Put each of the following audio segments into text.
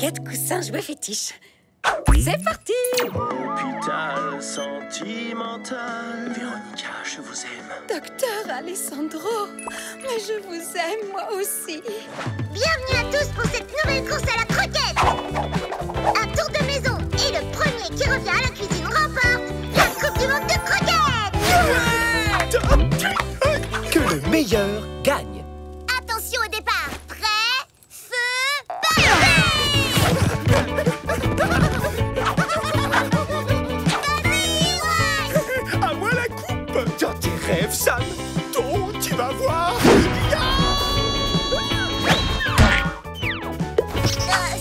croquettes, coussins, jouets fétiches. C'est parti! Hôpital sentimental. Véronica, je vous aime. Docteur Alessandro, mais je vous aime moi aussi. Bienvenue à tous pour cette nouvelle course à la croquette. Un tour de maison et le premier qui revient à la cuisine remporte la Coupe du Monde de croquettes. Que le meilleur gagne. Attention au départ. Prêt, feu, parfait. À moi la coupe. Dans tes rêves, Sam. Oh, tu vas voir.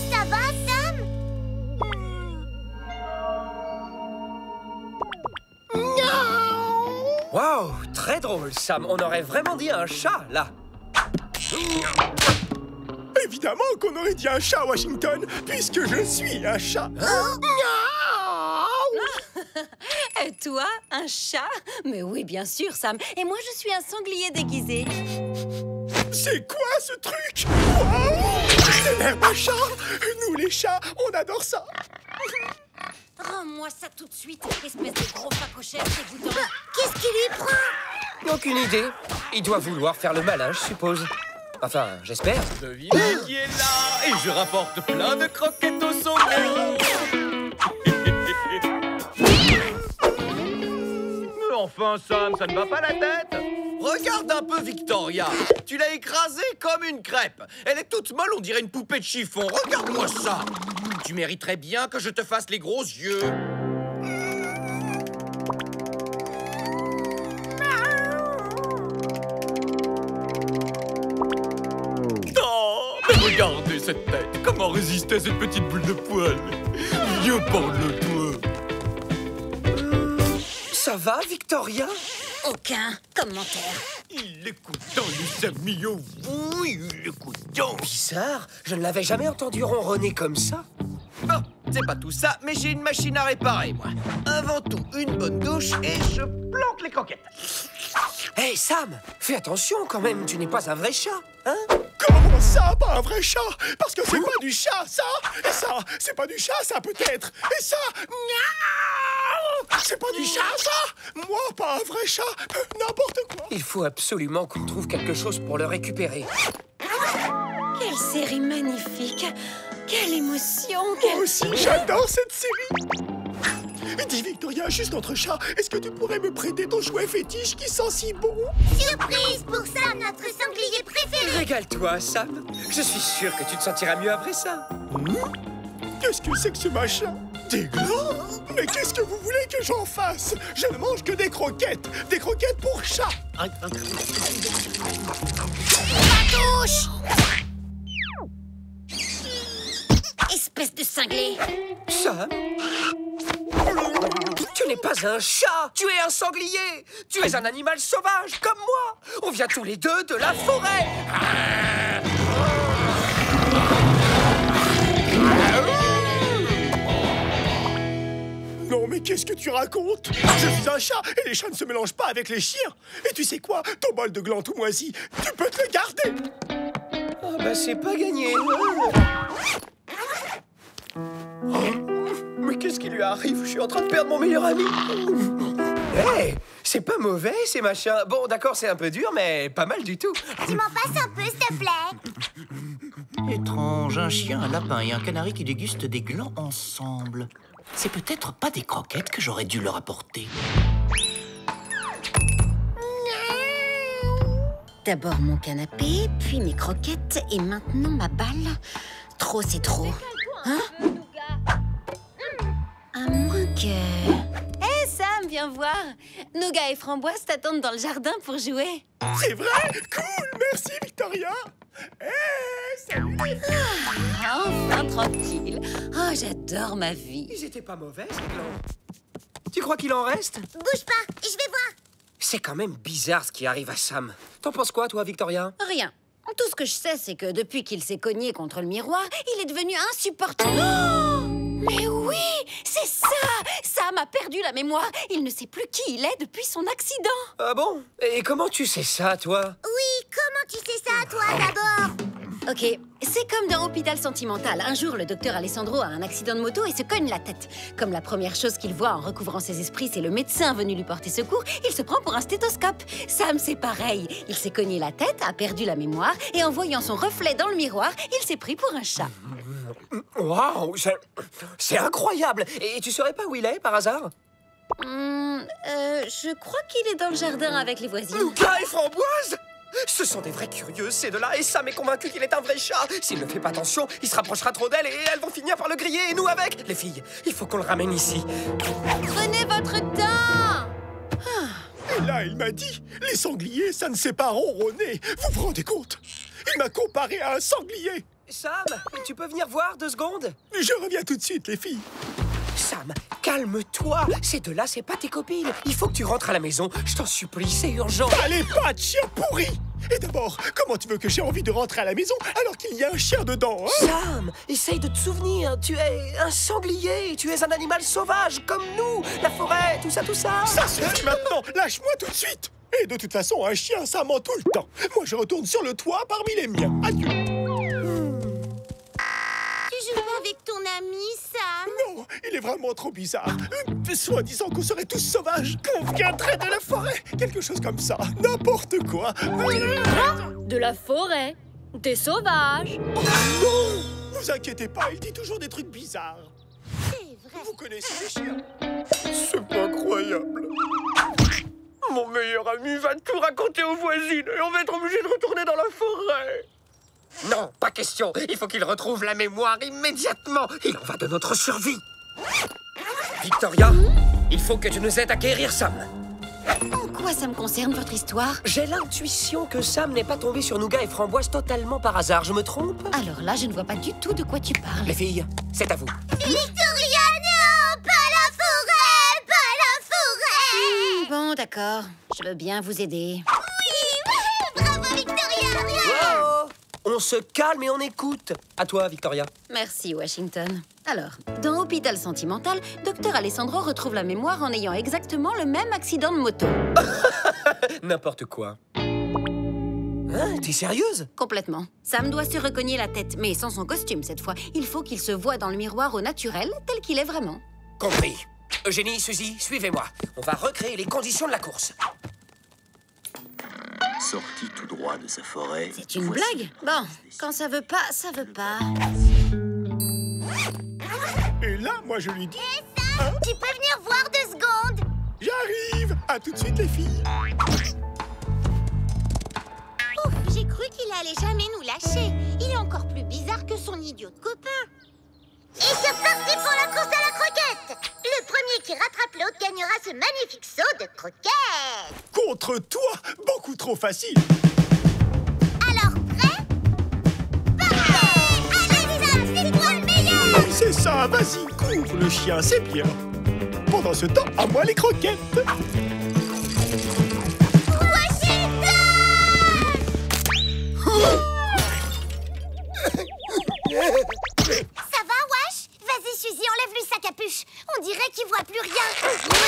Ça va, Sam? Waouh, très drôle, Sam. On aurait vraiment dit un chat, là. Évidemment qu'on aurait dit un chat à Washington, puisque je suis un chat. Et toi, un chat? Mais oui, bien sûr, Sam. Et moi, je suis un sanglier déguisé. C'est quoi ce truc? Waouh, c'est l'herbe à chat. Nous, les chats, on adore ça. Rends-moi ça tout de suite, espèce de gros facochère dégoûtant. Qu'est-ce qui lui prend? Aucune idée. Il doit vouloir faire le malin, je suppose. Enfin, j'espère. Devinez qui est là. Et je rapporte plein de croquettes au sanglier. Mais enfin, Sam, ça ne va pas la tête. Regarde un peu Victoria. Tu l'as écrasée comme une crêpe. Elle est toute molle, on dirait une poupée de chiffon. Regarde-moi ça. Tu mériterais bien que je te fasse les gros yeux. Oh, mais regardez cette tête. Comment résister à cette petite boule de poil? Viens par le doigt. Ça va, Victoria? Aucun commentaire. Il est coutant, les amis. Oh oui, il est coutant. Bizarre, je ne l'avais jamais entendu ronronner comme ça. Bon, c'est pas tout ça, mais j'ai une machine à réparer, moi. Avant tout, une bonne douche et je planque les croquettes. Hé, Sam, fais attention quand même, tu n'es pas un vrai chat, hein? Comment ça, pas un vrai chat? Parce que c'est pas du chat, ça! Et ça, c'est pas du chat, ça, peut-être! Et ça, miaou! C'est pas du chat, ça! Moi, pas un vrai chat, n'importe quoi! Il faut absolument qu'on trouve quelque chose pour le récupérer. Quelle série magnifique! Quelle émotion! Moi aussi, j'adore cette série! Dis, Victoria, juste entre chats, est-ce que tu pourrais me prêter ton jouet fétiche qui sent si bon? Surprise pour Sam, notre sanglier préféré. Régale-toi, Sam. Je suis sûr que tu te sentiras mieux après ça. Qu'est-ce que c'est que ce machin? Des glands? Mais qu'est-ce que vous voulez que j'en fasse? Je ne mange que des croquettes pour chat. La touche. Espèce de cinglé! Sam? Tu n'es pas un chat, tu es un sanglier. Tu es un animal sauvage, comme moi. On vient tous les deux de la forêt. Non, mais qu'est-ce que tu racontes? Je suis un chat et les chats ne se mélangent pas avec les chiens. Et tu sais quoi? Ton bol de gland tout moisi, tu peux te le garder. Ah bah c'est pas gagné. Mais qu'est-ce qui lui arrive? Je suis en train de perdre mon meilleur ami. Hé, c'est pas mauvais ces machins. Bon, d'accord, c'est un peu dur, mais pas mal du tout. Tu m'en passes un peu, s'il te plaît. Étrange, un chien, un lapin et un canari qui dégustent des glands ensemble. C'est peut-être pas des croquettes que j'aurais dû leur apporter. D'abord mon canapé, puis mes croquettes, et maintenant ma balle. Trop, c'est trop. Hein? À moins que... Hé, Sam, viens voir. Nougat et Framboise t'attendent dans le jardin pour jouer. C'est vrai? Cool, merci Victoria. Salut les filles. Enfin tranquille. Oh, j'adore ma vie. Ils étaient pas mauvais, ces glands. Tu crois qu'il en reste? Bouge pas, je vais voir. C'est quand même bizarre ce qui arrive à Sam. T'en penses quoi, toi, Victoria? Rien. Tout ce que je sais, c'est que depuis qu'il s'est cogné contre le miroir, il est devenu insupportable. Oh! Mais oui, c'est ça! Sam a perdu la mémoire. Il ne sait plus qui il est depuis son accident. Ah bon? Et comment tu sais ça, toi? Oui, comment tu sais ça, toi, d'abord? Ok, c'est comme dans Hôpital Sentimental. Un jour, le docteur Alessandro a un accident de moto et se cogne la tête. Comme la première chose qu'il voit en recouvrant ses esprits, c'est le médecin venu lui porter secours, il se prend pour un stéthoscope. Sam, c'est pareil. Il s'est cogné la tête, a perdu la mémoire, et en voyant son reflet dans le miroir, il s'est pris pour un chat. Waouh, c'est incroyable. Et tu saurais pas où il est, par hasard? Je crois qu'il est dans le jardin avec les voisines. Nougat et Framboise! Ce sont des vrais curieux, ces deux-là, et Sam est convaincu qu'il est un vrai chat. S'il ne fait pas attention, il se rapprochera trop d'elle et elles vont finir par le griller, et nous avec. Les filles, il faut qu'on le ramène ici. Prenez votre temps! Et là, il m'a dit, les sangliers, ça ne sait pas ronronner. Vous vous rendez compte? Il m'a comparé à un sanglier. Sam, tu peux venir voir 2 secondes? Je reviens tout de suite, les filles. Sam, calme-toi. Ces deux-là, c'est pas tes copines. Il faut que tu rentres à la maison. Je t'en supplie, c'est urgent. Allez, pas de chien pourri! Et d'abord, comment tu veux que j'ai envie de rentrer à la maison alors qu'il y a un chien dedans, hein? Sam, essaye de te souvenir. Tu es un sanglier. Tu es un animal sauvage, comme nous. La forêt, tout ça, tout ça. Ça suffit maintenant! Lâche-moi tout de suite! Et de toute façon, un chien, ça ment tout le temps. Moi, je retourne sur le toit parmi les miens. Adieu! Tu joues pas avec ton ami, Sam? Non, il est vraiment trop bizarre. Soi-disant qu'on serait tous sauvages, qu'on viendrait de la forêt. Quelque chose comme ça. N'importe quoi. De la forêt. T'es sauvage. Oh non! Vous inquiétez pas, il dit toujours des trucs bizarres. C'est vrai. Vous connaissez les chiens? C'est pas incroyable. Mon meilleur ami va tout raconter aux voisines et on va être obligé de retourner dans la forêt. Non, pas question. Il faut qu'il retrouve la mémoire immédiatement. Il en va de notre survie. Victoria, il faut que tu nous aides à guérir Sam. En quoi ça me concerne, votre histoire? J'ai l'intuition que Sam n'est pas tombé sur Nougat et Framboise totalement par hasard. Je me trompe? Alors là, je ne vois pas du tout de quoi tu parles. Les filles, c'est à vous. Victoria, non! Pas la forêt! Pas la forêt! Bon, d'accord. Je veux bien vous aider. Oui! Bravo, Victoria! Oh, on se calme et on écoute. À toi, Victoria. Merci, Washington. Alors, dans Hôpital Sentimental, Dr Alessandro retrouve la mémoire en ayant exactement le même accident de moto. N'importe quoi. Hein, t'es sérieuse? Complètement. Sam doit se recogner la tête, mais sans son costume cette fois. Il faut qu'il se voie dans le miroir au naturel, tel qu'il est vraiment. Compris. Eugénie, Suzy, suivez-moi. On va recréer les conditions de la course. Sorti tout droit de sa forêt. C'est une blague? Bon, quand ça veut pas, ça veut pas. Et là, moi, je lui dis... Tu peux venir voir 2 secondes? J'arrive! À tout de suite, les filles! Ouf, j'ai cru qu'il allait jamais nous lâcher. Il est encore plus bizarre que son idiot de copain. Et c'est reparti pour la course à la croquette! Le premier qui rattrape l'autre gagnera ce magnifique saut de croquette! Contre toi! Beaucoup trop facile! Alors, prêt? Parfait! Allez, Sam, c'est toi le meilleur! C'est ça, vas-y, couvre le chien, c'est bien! Pendant ce temps, à moi les croquettes! Ça va, Wash? Vas-y, Suzy, enlève-lui sa capuche. On dirait qu'il voit plus rien.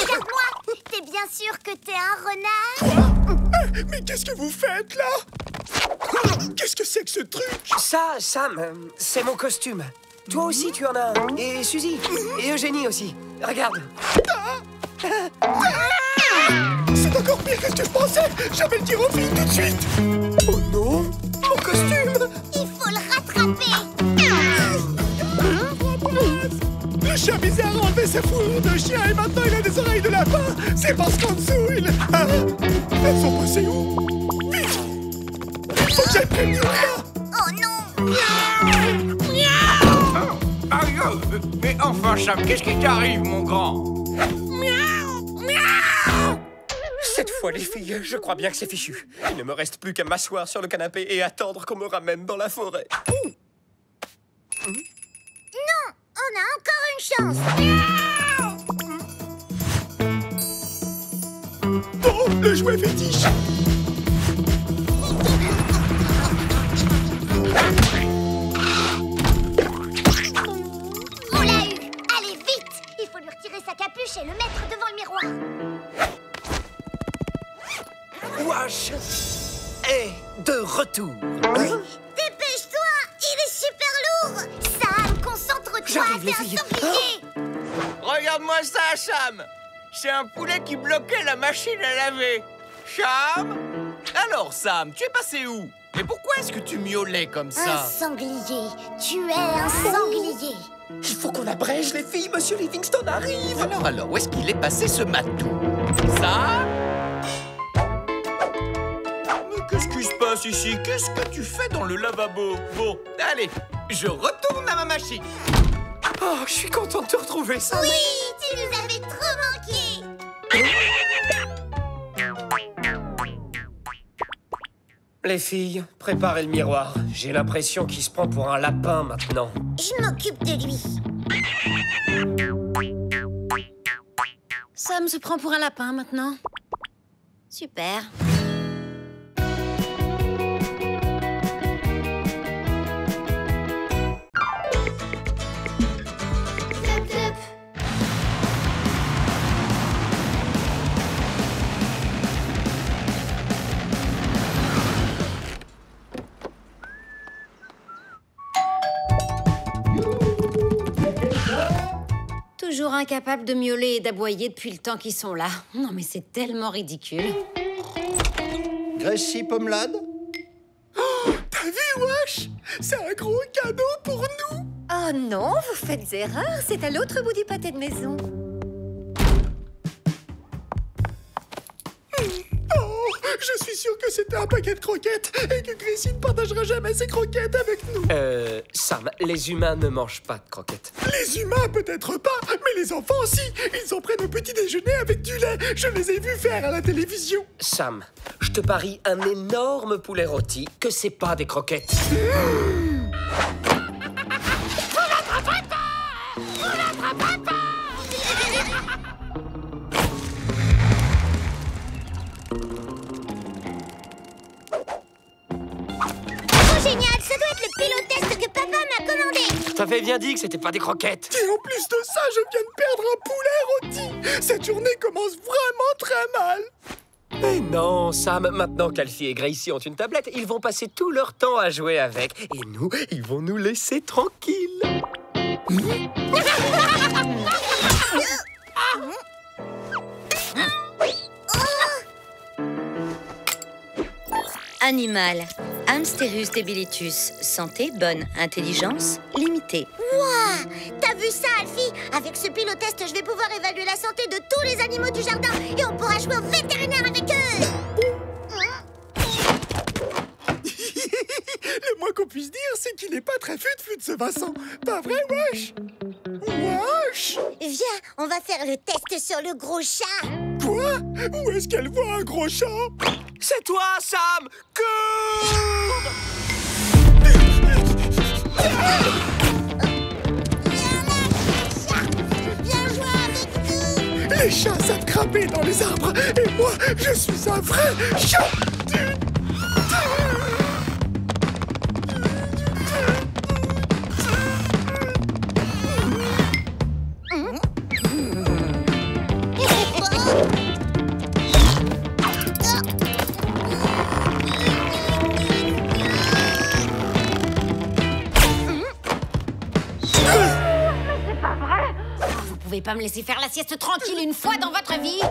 Regarde-moi. T'es bien sûr que t'es un renard? Quoi? Mais qu'est-ce que vous faites, là? Qu'est-ce que c'est que ce truc? Ça, Sam, c'est mon costume. Toi aussi, tu en as un. Et Suzy. Et Eugénie aussi. Regarde. C'est encore pire que ce que je pensais! Je vais le dire aux filles tout de suite! Oh non! Mon costume! Il faut le rattraper. Le chien bizarre a enlevé sa fourrure de chien et maintenant il a des oreilles de lapin! C'est parce qu'en dessous, il... Ah, elles sont passées où? Vite! Faut que j'aille prévenir là! Oh non! Mais enfin, Sam, qu'est-ce qui t'arrive, mon grand? Cette fois, les filles, je crois bien que c'est fichu. Il ne me reste plus qu'à m'asseoir sur le canapé et attendre qu'on me ramène dans la forêt. Non! On a encore une chance! Oh, le jouet fétiche! On l'a eu! Allez, vite! Il faut lui retirer sa capuche et le mettre devant le miroir. Wash est de retour. Dépêche-toi! J'arrive, les filles. Regarde-moi ça, Sam. C'est un poulet qui bloquait la machine à laver. Sam? Alors, Sam, tu es passé où? Et pourquoi est-ce que tu miaulais comme Un ça? sanglier. Tu es un sanglier. Il faut qu'on abrège, les filles. Monsieur Livingston arrive. Alors, où est-ce qu'il est passé ce matou? Ça? Mais qu'est-ce qui se passe ici? Qu'est-ce que tu fais dans le lavabo? Bon, allez, je retourne à ma machine. Oh, je suis content de te retrouver, Sam. Oui, tu nous avais trop manqué. Les filles, préparez le miroir. J'ai l'impression qu'il se prend pour un lapin maintenant. Je m'occupe de lui. Sam se prend pour un lapin maintenant. Super. Toujours incapable de miauler et d'aboyer depuis le temps qu'ils sont là. Non mais c'est tellement ridicule. Gracie Pomelade? T'as vu, Wash? C'est un gros cadeau pour nous. Oh non, vous faites erreur, c'est à l'autre bout du pâté de maison. Oh, je suis sûr que c'était un paquet de croquettes et que Gracie ne partagera jamais ses croquettes avec nous. Sam, les humains ne mangent pas de croquettes. Les humains peut-être pas, mais les enfants aussi. Ils en prennent au petit déjeuner avec du lait. Je les ai vus faire à la télévision. Sam, je te parie un énorme poulet rôti que c'est pas des croquettes. Oh, génial, ça doit être le pilotest que papa m'a commandé. Je t'avais bien dit que c'était pas des croquettes. Et en plus de ça, je viens de perdre un poulet rôti. Cette journée commence vraiment très mal. Mais non, Sam, maintenant qu'Alfie et Gracie ont une tablette, ils vont passer tout leur temps à jouer avec. Et nous, ils vont nous laisser tranquilles. Animal. Hamsterus debilitus. Santé bonne. Intelligence limitée. Wouah! T'as vu ça, Alfie? Avec ce pilotest, je vais pouvoir évaluer la santé de tous les animaux du jardin et on pourra jouer au vétérinaire avec eux. Le moins qu'on puisse dire, c'est qu'il n'est pas très fut-fut ce Vincent. Pas vrai, Wash? Wash? Viens, on va faire le test sur le gros chat. Quoi? Où est-ce qu'elle voit un gros chat? C'est toi, Sam! Cours! Viens jouer avec nous. Les chats savent grimper dans les arbres et moi, je suis un vrai chat. Vous pouvez pas me laisser faire la sieste tranquille une fois dans votre vie?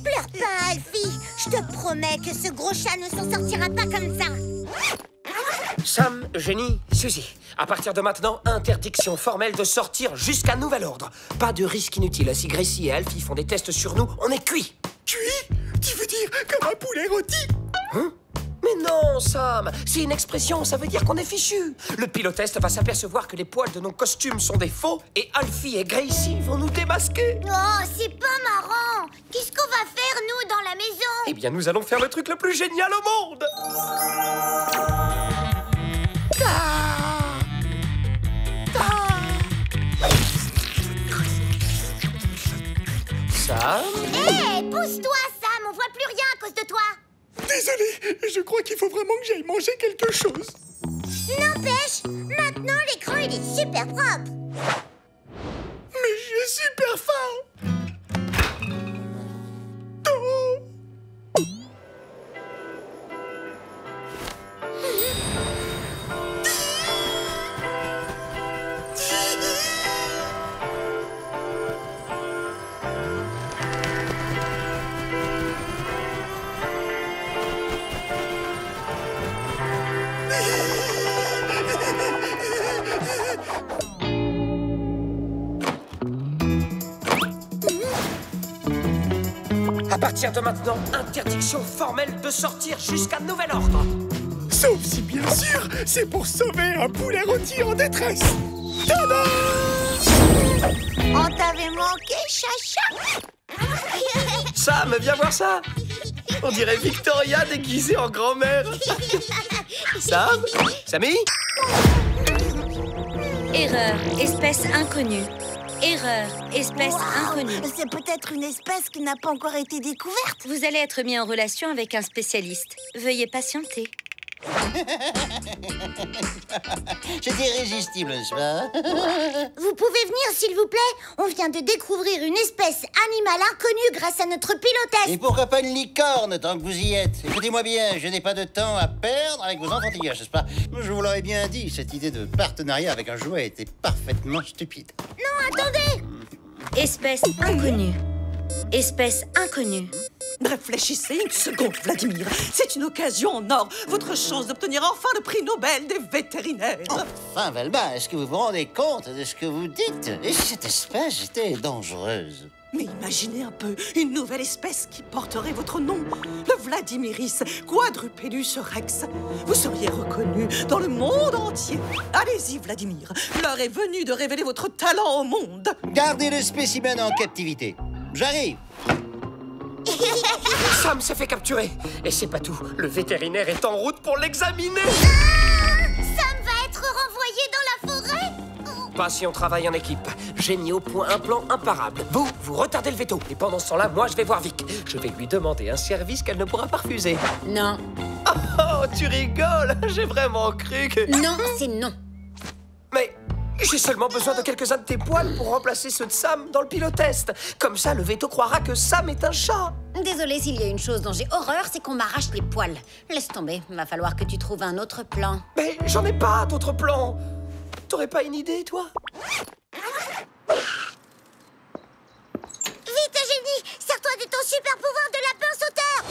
Pleure pas, Alfie. Je te promets que ce gros chat ne s'en sortira pas comme ça. Sam, Eugénie, Suzy, à partir de maintenant, interdiction formelle de sortir jusqu'à nouvel ordre. Pas de risque inutile. Si Gracie et Alfie font des tests sur nous, on est cuit. Cuit? Tu veux dire comme un poulet rôti? Hein? Mais non, Sam, c'est une expression, ça veut dire qu'on est fichu. Le pilotest va s'apercevoir que les poils de nos costumes sont des faux et Alfie et Gracie vont nous démasquer. Oh, c'est pas marrant. Qu'est-ce qu'on va faire, nous, dans la maison? Eh bien, nous allons faire le truc le plus génial au monde. Sam? Hé, pousse-toi, Sam. On voit plus rien à cause de toi. Désolé, je crois qu'il faut vraiment que j'aille manger quelque chose. N'empêche, maintenant, l'écran, il est super propre. Mais j'ai super faim. Oh. À partir de maintenant, interdiction formelle de sortir jusqu'à nouvel ordre. Sauf si, bien sûr, c'est pour sauver un poulet rôti en détresse. Tada! On t'avait manqué, Chacha. Sam, viens voir ça. On dirait Victoria déguisée en grand-mère. Sam? Sammy? Erreur, espèce inconnue. Erreur, espèce inconnue. C'est peut-être une espèce qui n'a pas encore été découverte. Vous allez être mis en relation avec un spécialiste. Veuillez patienter. C'est irrésistible, n'est-ce pas? Vous pouvez venir, s'il vous plaît? On vient de découvrir une espèce animale inconnue grâce à notre pilotage. Et pourquoi pas une licorne, tant que vous y êtes? Écoutez-moi bien, je n'ai pas de temps à perdre avec vos enfantillages, n'est-ce pas? Je vous l'aurais bien dit, cette idée de partenariat avec un jouet était parfaitement stupide. Non, attendez! Espèce inconnue. Espèce inconnue. Réfléchissez une seconde, Vladimir. C'est une occasion en or. Votre chance d'obtenir enfin le prix Nobel des vétérinaires. Enfin, Velma, est-ce que vous vous rendez compte de ce que vous dites? Et si cette espèce était dangereuse? Mais imaginez un peu, une nouvelle espèce qui porterait votre nom. Le Vladimiris quadrupedus rex. Vous seriez reconnu dans le monde entier. Allez-y, Vladimir. L'heure est venue de révéler votre talent au monde. Gardez le spécimen en captivité. J'arrive. Sam s'est fait capturer. Et c'est pas tout. Le vétérinaire est en route pour l'examiner. Sam va être renvoyé dans la forêt? Pas si on travaille en équipe. J'ai mis au point un plan imparable. Vous retardez le veto. Et pendant ce temps-là, moi, je vais voir Vic. Je vais lui demander un service qu'elle ne pourra pas refuser. Non. Oh, tu rigoles. J'ai vraiment cru que... Non, c'est non. Mais j'ai seulement besoin de quelques-uns de tes poils pour remplacer ceux de Sam dans le pilotest. Comme ça, le veto croira que Sam est un chat. Désolée, s'il y a une chose dont j'ai horreur, c'est qu'on m'arrache les poils. Laisse tomber, va falloir que tu trouves un autre plan. Mais j'en ai pas d'autres plans. T'aurais pas une idée, toi? Vite, Eugénie! Sers-toi de ton super pouvoir de lapin sauteur!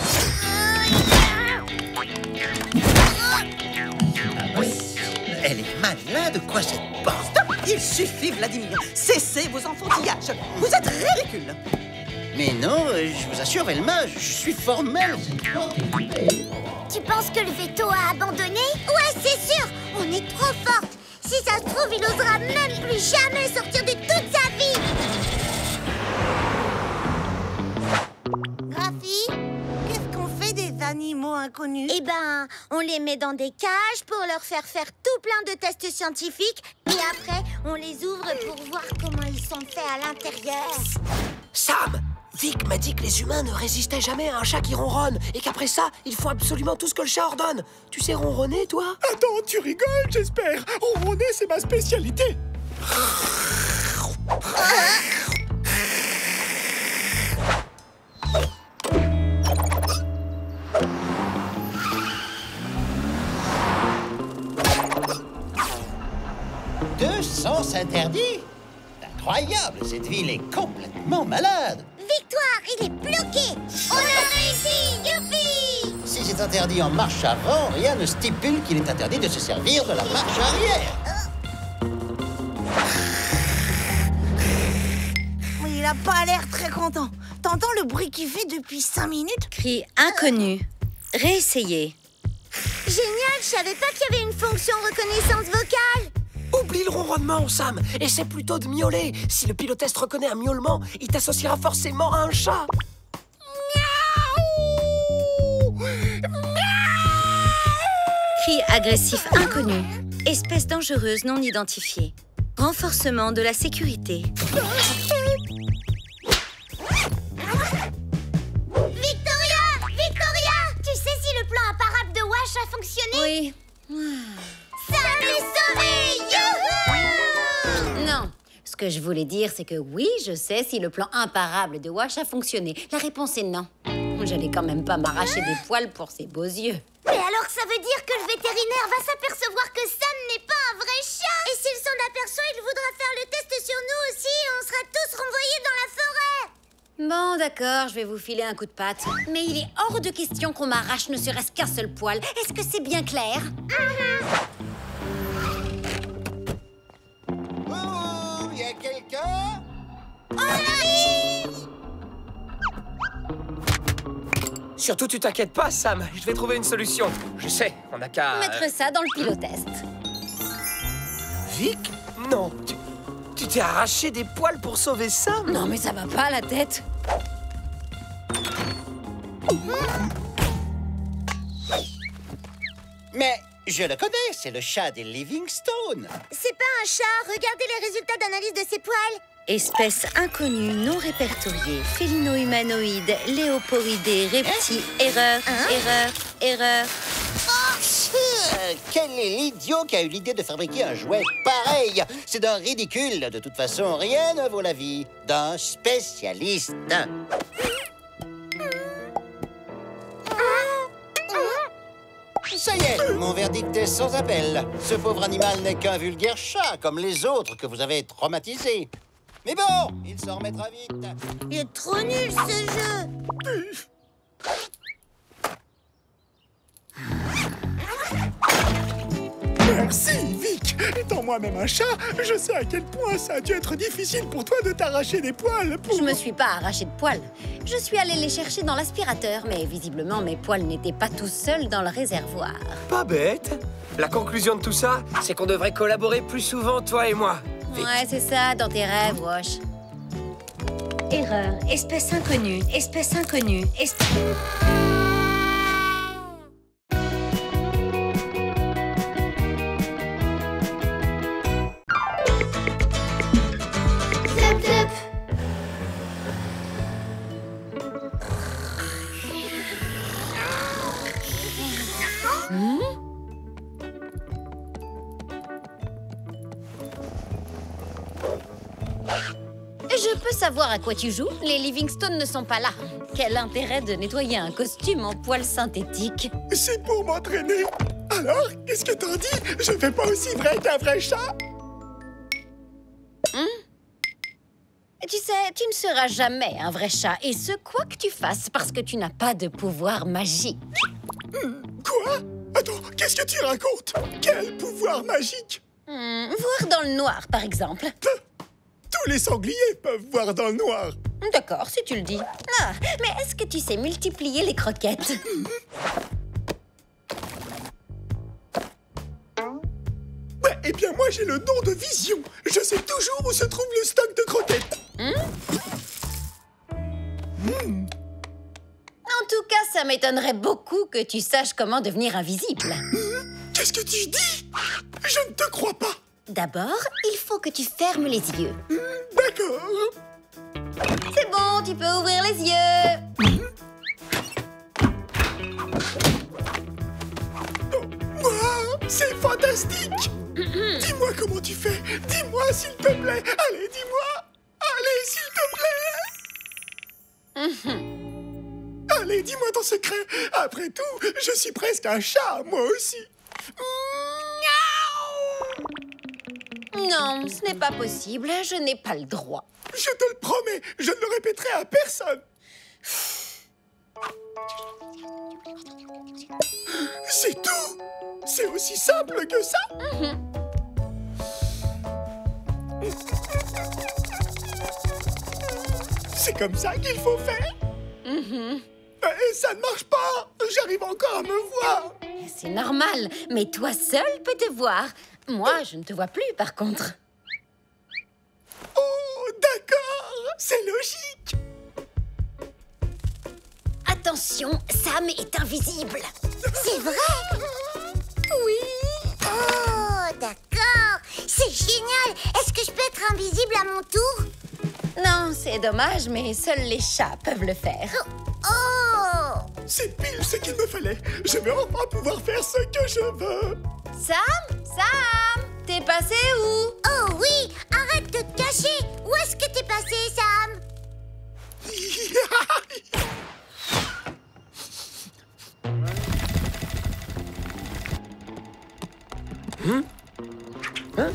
Elle est malade, quoi, cette bande? Stop! Il suffit, Vladimir. Cessez vos enfantillages. Vous êtes ridicule. Mais non, je vous assure, Velma, je suis formel. Tu penses que le veto a abandonné? Ouais, c'est sûr! On est trop forte! Si ça se trouve, il osera même plus jamais sortir de toute sa vie! Graphie, qu'est-ce qu'on fait des animaux inconnus? Eh ben, on les met dans des cages pour leur faire tout plein de tests scientifiques. Et après, on les ouvre pour voir comment ils sont faits à l'intérieur. Sam! Vic m'a dit que les humains ne résistaient jamais à un chat qui ronronne et qu'après ça, ils font absolument tout ce que le chat ordonne. Tu sais ronronner, toi? Attends, tu rigoles, j'espère. Ronronner, c'est ma spécialité. Deux sens interdits? Incroyable, cette ville est complètement malade. Victoire, il est bloqué! On a réussi! Youpi! Si c'est interdit en marche avant, rien ne stipule qu'il est interdit de se servir de la marche arrière. Mais il a pas l'air très content. T'entends le bruit qu'il fait depuis 5 minutes? Cri inconnu. Réessayez. Génial, je savais pas qu'il y avait une fonction reconnaissance vocale. Oublie le ronronnement, Sam. Essaie plutôt de miauler. Si le pilotest reconnaît un miaulement, il t'associera forcément à un chat. Cri agressif inconnu. Espèce dangereuse non identifiée. Renforcement de la sécurité. Victoria! Victoria! Tu sais si le plan imparable de Wash a fonctionné? Oui. Ça m'est sauvé! Youhou! Non. Ce que je voulais dire, c'est que oui, je sais si le plan imparable de Wash a fonctionné. La réponse est non. J'allais quand même pas m'arracher des poils pour ses beaux yeux. Mais alors ça veut dire que le vétérinaire va s'apercevoir que Sam n'est pas un vrai chat. Et s'il s'en aperçoit, il voudra faire le test sur nous aussi et on sera tous renvoyés dans la forêt. Bon, d'accord, je vais vous filer un coup de patte. Mais il est hors de question qu'on m'arrache ne serait-ce qu'un seul poil. Est-ce que c'est bien clair? Oh, y a quelqu'un? On arrive! Surtout, tu t'inquiètes pas, Sam. Je vais trouver une solution. Je sais, on n'a qu'à... Mettre ça dans le pilotest. Vic? Non, tu t'es arraché des poils pour sauver Sam? Non, mais ça va pas la tête. Mais je le connais, c'est le chat des Livingstone. C'est pas un chat. Regardez les résultats d'analyse de ses poils. Espèce inconnue, non répertoriée, félino-humanoïde, léoporidé, reptile, erreur, erreur. Quel est l'idiot qui a eu l'idée de fabriquer un jouet pareil? C'est d'un ridicule. De toute façon, rien ne vaut la vie d'un spécialiste. Ça y est, mon verdict est sans appel. Ce pauvre animal n'est qu'un vulgaire chat, comme les autres que vous avez traumatisés. Mais bon, il s'en remettra vite. Il est trop nul, ce jeu. Merci, Vic. Étant moi-même un chat, je sais à quel point ça a dû être difficile pour toi de t'arracher des poils. Je me suis pas arraché de poils. Je suis allée les chercher dans l'aspirateur, mais visiblement mes poils n'étaient pas tout seuls dans le réservoir. Pas bête. La conclusion de tout ça, c'est qu'on devrait collaborer plus souvent, toi et moi. Vic. Ouais, c'est ça, dans tes rêves, Wash. Erreur, espèce inconnue, espèce inconnue, Je peux savoir à quoi tu joues? Les Livingstone ne sont pas là. Quel intérêt de nettoyer un costume en poils synthétiques? C'est pour m'entraîner. Alors, qu'est-ce que t'en dis? Je fais pas aussi vrai qu'un vrai chat? Tu sais, tu ne seras jamais un vrai chat, et ce quoi que tu fasses, parce que tu n'as pas de pouvoir magique. Quoi? Attends, qu'est-ce que tu racontes? Quel pouvoir magique? Voir dans le noir, par exemple. Tous les sangliers peuvent voir dans le noir. D'accord, si tu le dis. Ah, mais est-ce que tu sais multiplier les croquettes? Ouais, eh bien moi j'ai le don de vision. Je sais toujours où se trouve le stock de croquettes. En tout cas, ça m'étonnerait beaucoup que tu saches comment devenir invisible. Qu'est-ce que tu dis? Je ne te crois pas. D'abord, il faut que tu fermes les yeux. D'accord. C'est bon, tu peux ouvrir les yeux. Wow, c'est fantastique. Dis-moi comment tu fais. Dis-moi s'il te plaît. Allez, dis-moi. Allez, s'il te plaît. Allez, dis-moi ton secret. Après tout, je suis presque un chat, moi aussi. Non, ce n'est pas possible. Je n'ai pas le droit. Je te le promets, je ne le répéterai à personne. C'est tout. C'est aussi simple que ça. C'est comme ça qu'il faut faire. Et ça ne marche pas. J'arrive encore à me voir. C'est normal, mais toi seul peux te voir. Moi, je ne te vois plus, par contre. Oh, d'accord. C'est logique. Attention, Sam est invisible. C'est vrai? Oui. Oh, d'accord. C'est génial. Est-ce que je peux être invisible à mon tour? Non, c'est dommage, mais seuls les chats peuvent le faire. Oh! C'est pile ce qu'il me fallait. Je vais enfin pouvoir faire ce que je veux. Sam? Sam? T'es passé où? Oh oui! Arrête de te cacher! Où est-ce que t'es passé, Sam?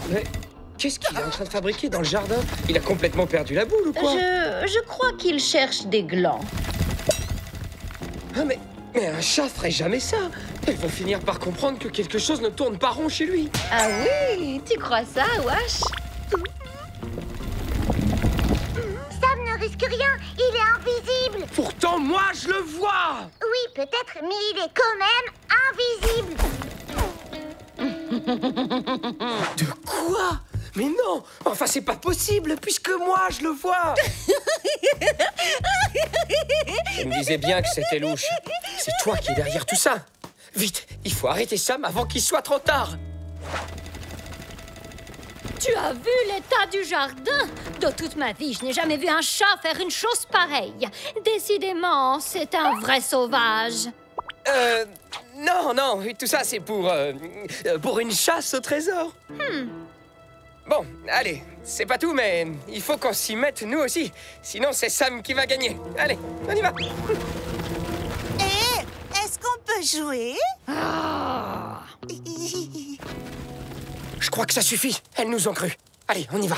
Mais qu'est-ce qu'il est en train de fabriquer dans le jardin? Il a complètement perdu la boule ou quoi? Je crois qu'il cherche des glands. Ah, mais un chat ferait jamais ça. Elles vont finir par comprendre que quelque chose ne tourne pas rond chez lui. Ah oui? Tu crois ça, Wash? Sam ne risque risque rien, il est invisible. Pourtant, moi, je le vois. Oui, peut-être, mais il est quand même invisible. De quoi? Mais non! Enfin, c'est pas possible, puisque moi, je le vois! Je me disais bien que c'était louche. C'est toi qui es derrière tout ça. Vite, il faut arrêter Sam avant qu'il soit trop tard. Tu as vu l'état du jardin? De toute ma vie, je n'ai jamais vu un chat faire une chose pareille. Décidément, c'est un vrai sauvage. Non, tout ça, c'est pour une chasse au trésor. Bon, allez, c'est pas tout, mais il faut qu'on s'y mette nous aussi. Sinon, c'est Sam qui va gagner. Allez, on y va. Est-ce qu'on peut jouer? Je crois que ça suffit. Elles nous ont cru. Allez, on y va.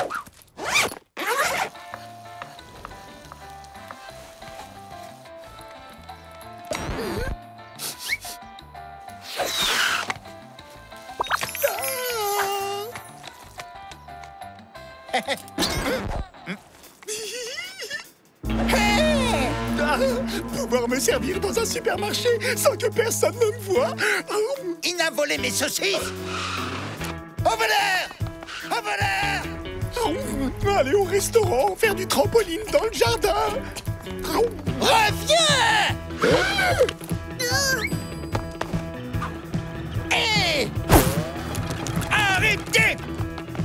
Pouvoir me servir dans un supermarché sans que personne ne me voie. Il a volé mes saucisses. Au voleur! Au voleur! Aller au restaurant, faire du trampoline dans le jardin. Reviens! Arrêtez!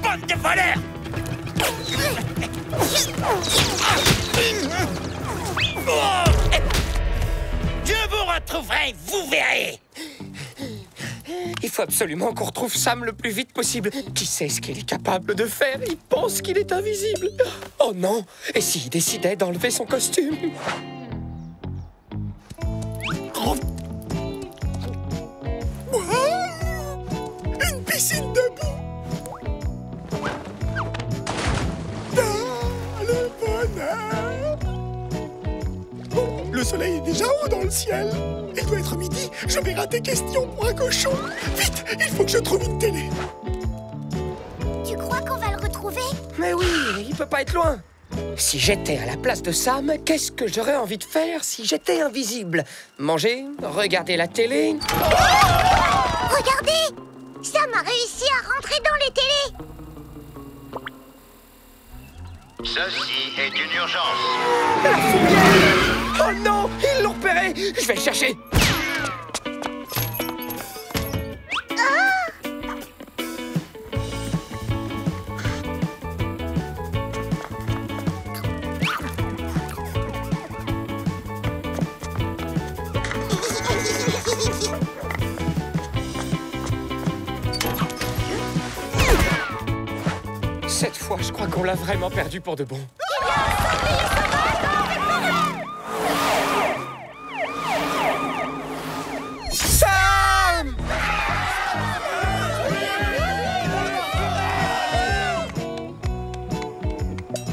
Bande de voleurs! Je vous retrouverai, vous verrez! Il faut absolument qu'on retrouve Sam le plus vite possible. Qui sait ce qu'il est capable de faire? Il pense qu'il est invisible. Oh non! Et s'il décidait d'enlever son costume? Une piscine de boue. Le bonheur. Bon, le soleil est déjà haut dans le ciel. Il doit être midi. Je vais rater question pour un cochon. Vite, il faut que je trouve une télé. Tu crois qu'on va le retrouver? Mais oui, il peut pas être loin. Si j'étais à la place de Sam, qu'est-ce que j'aurais envie de faire si j'étais invisible? Manger? Regarder la télé? Regardez! Sam a réussi à rentrer dans les télés. Ceci est une urgence. Oh non! Ils l'ont repéré! Je vais le chercher! Cette fois, je crois qu'on l'a vraiment perdu pour de bon. Sam!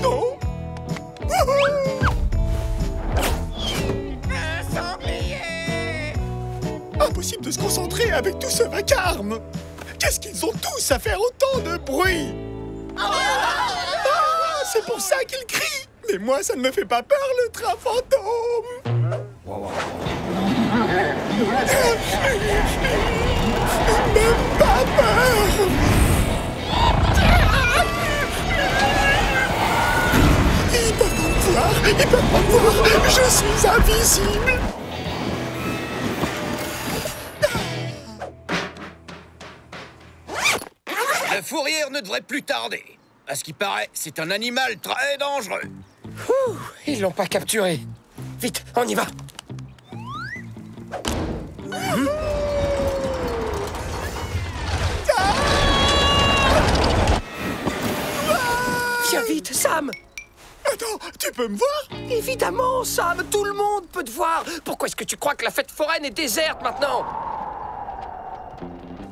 Non? Impossible de se concentrer avec tout ce vacarme. Qu'est-ce qu'ils ont tous à faire autant de bruit? C'est pour ça qu'ils crient. Mais moi, ça ne me fait pas peur, le train fantôme. Même pas peur. Ils peuvent pas me voir. Ils peuvent pas me voir. Je suis invisible. Le fou rire ne devrait plus tarder. À ce qui paraît, c'est un animal très dangereux. Ouh, ils l'ont pas capturé. Vite, on y va. Viens vite, Sam. Attends, tu peux me voir? Évidemment, Sam, tout le monde peut te voir. Pourquoi est-ce que tu crois que la fête foraine est déserte maintenant?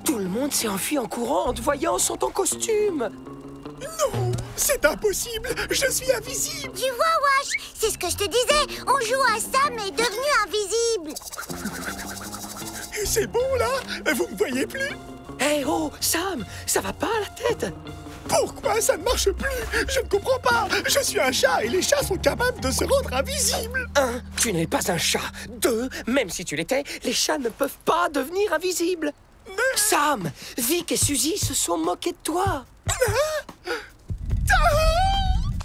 Tout le monde s'est enfui en courant en te voyant sans ton costume. Non, c'est impossible. Je suis invisible. Tu vois, Wash, c'est ce que je te disais. On joue à Sam est devenu invisible. Et c'est bon, là? Vous me voyez plus? Hé, oh, Sam, ça va pas à la tête? Pourquoi ça ne marche plus? Je ne comprends pas. Je suis un chat et les chats sont capables de se rendre invisibles. 1. Tu n'es pas un chat. 2. Même si tu l'étais, les chats ne peuvent pas devenir invisibles. Sam, Vic et Suzy se sont moqués de toi.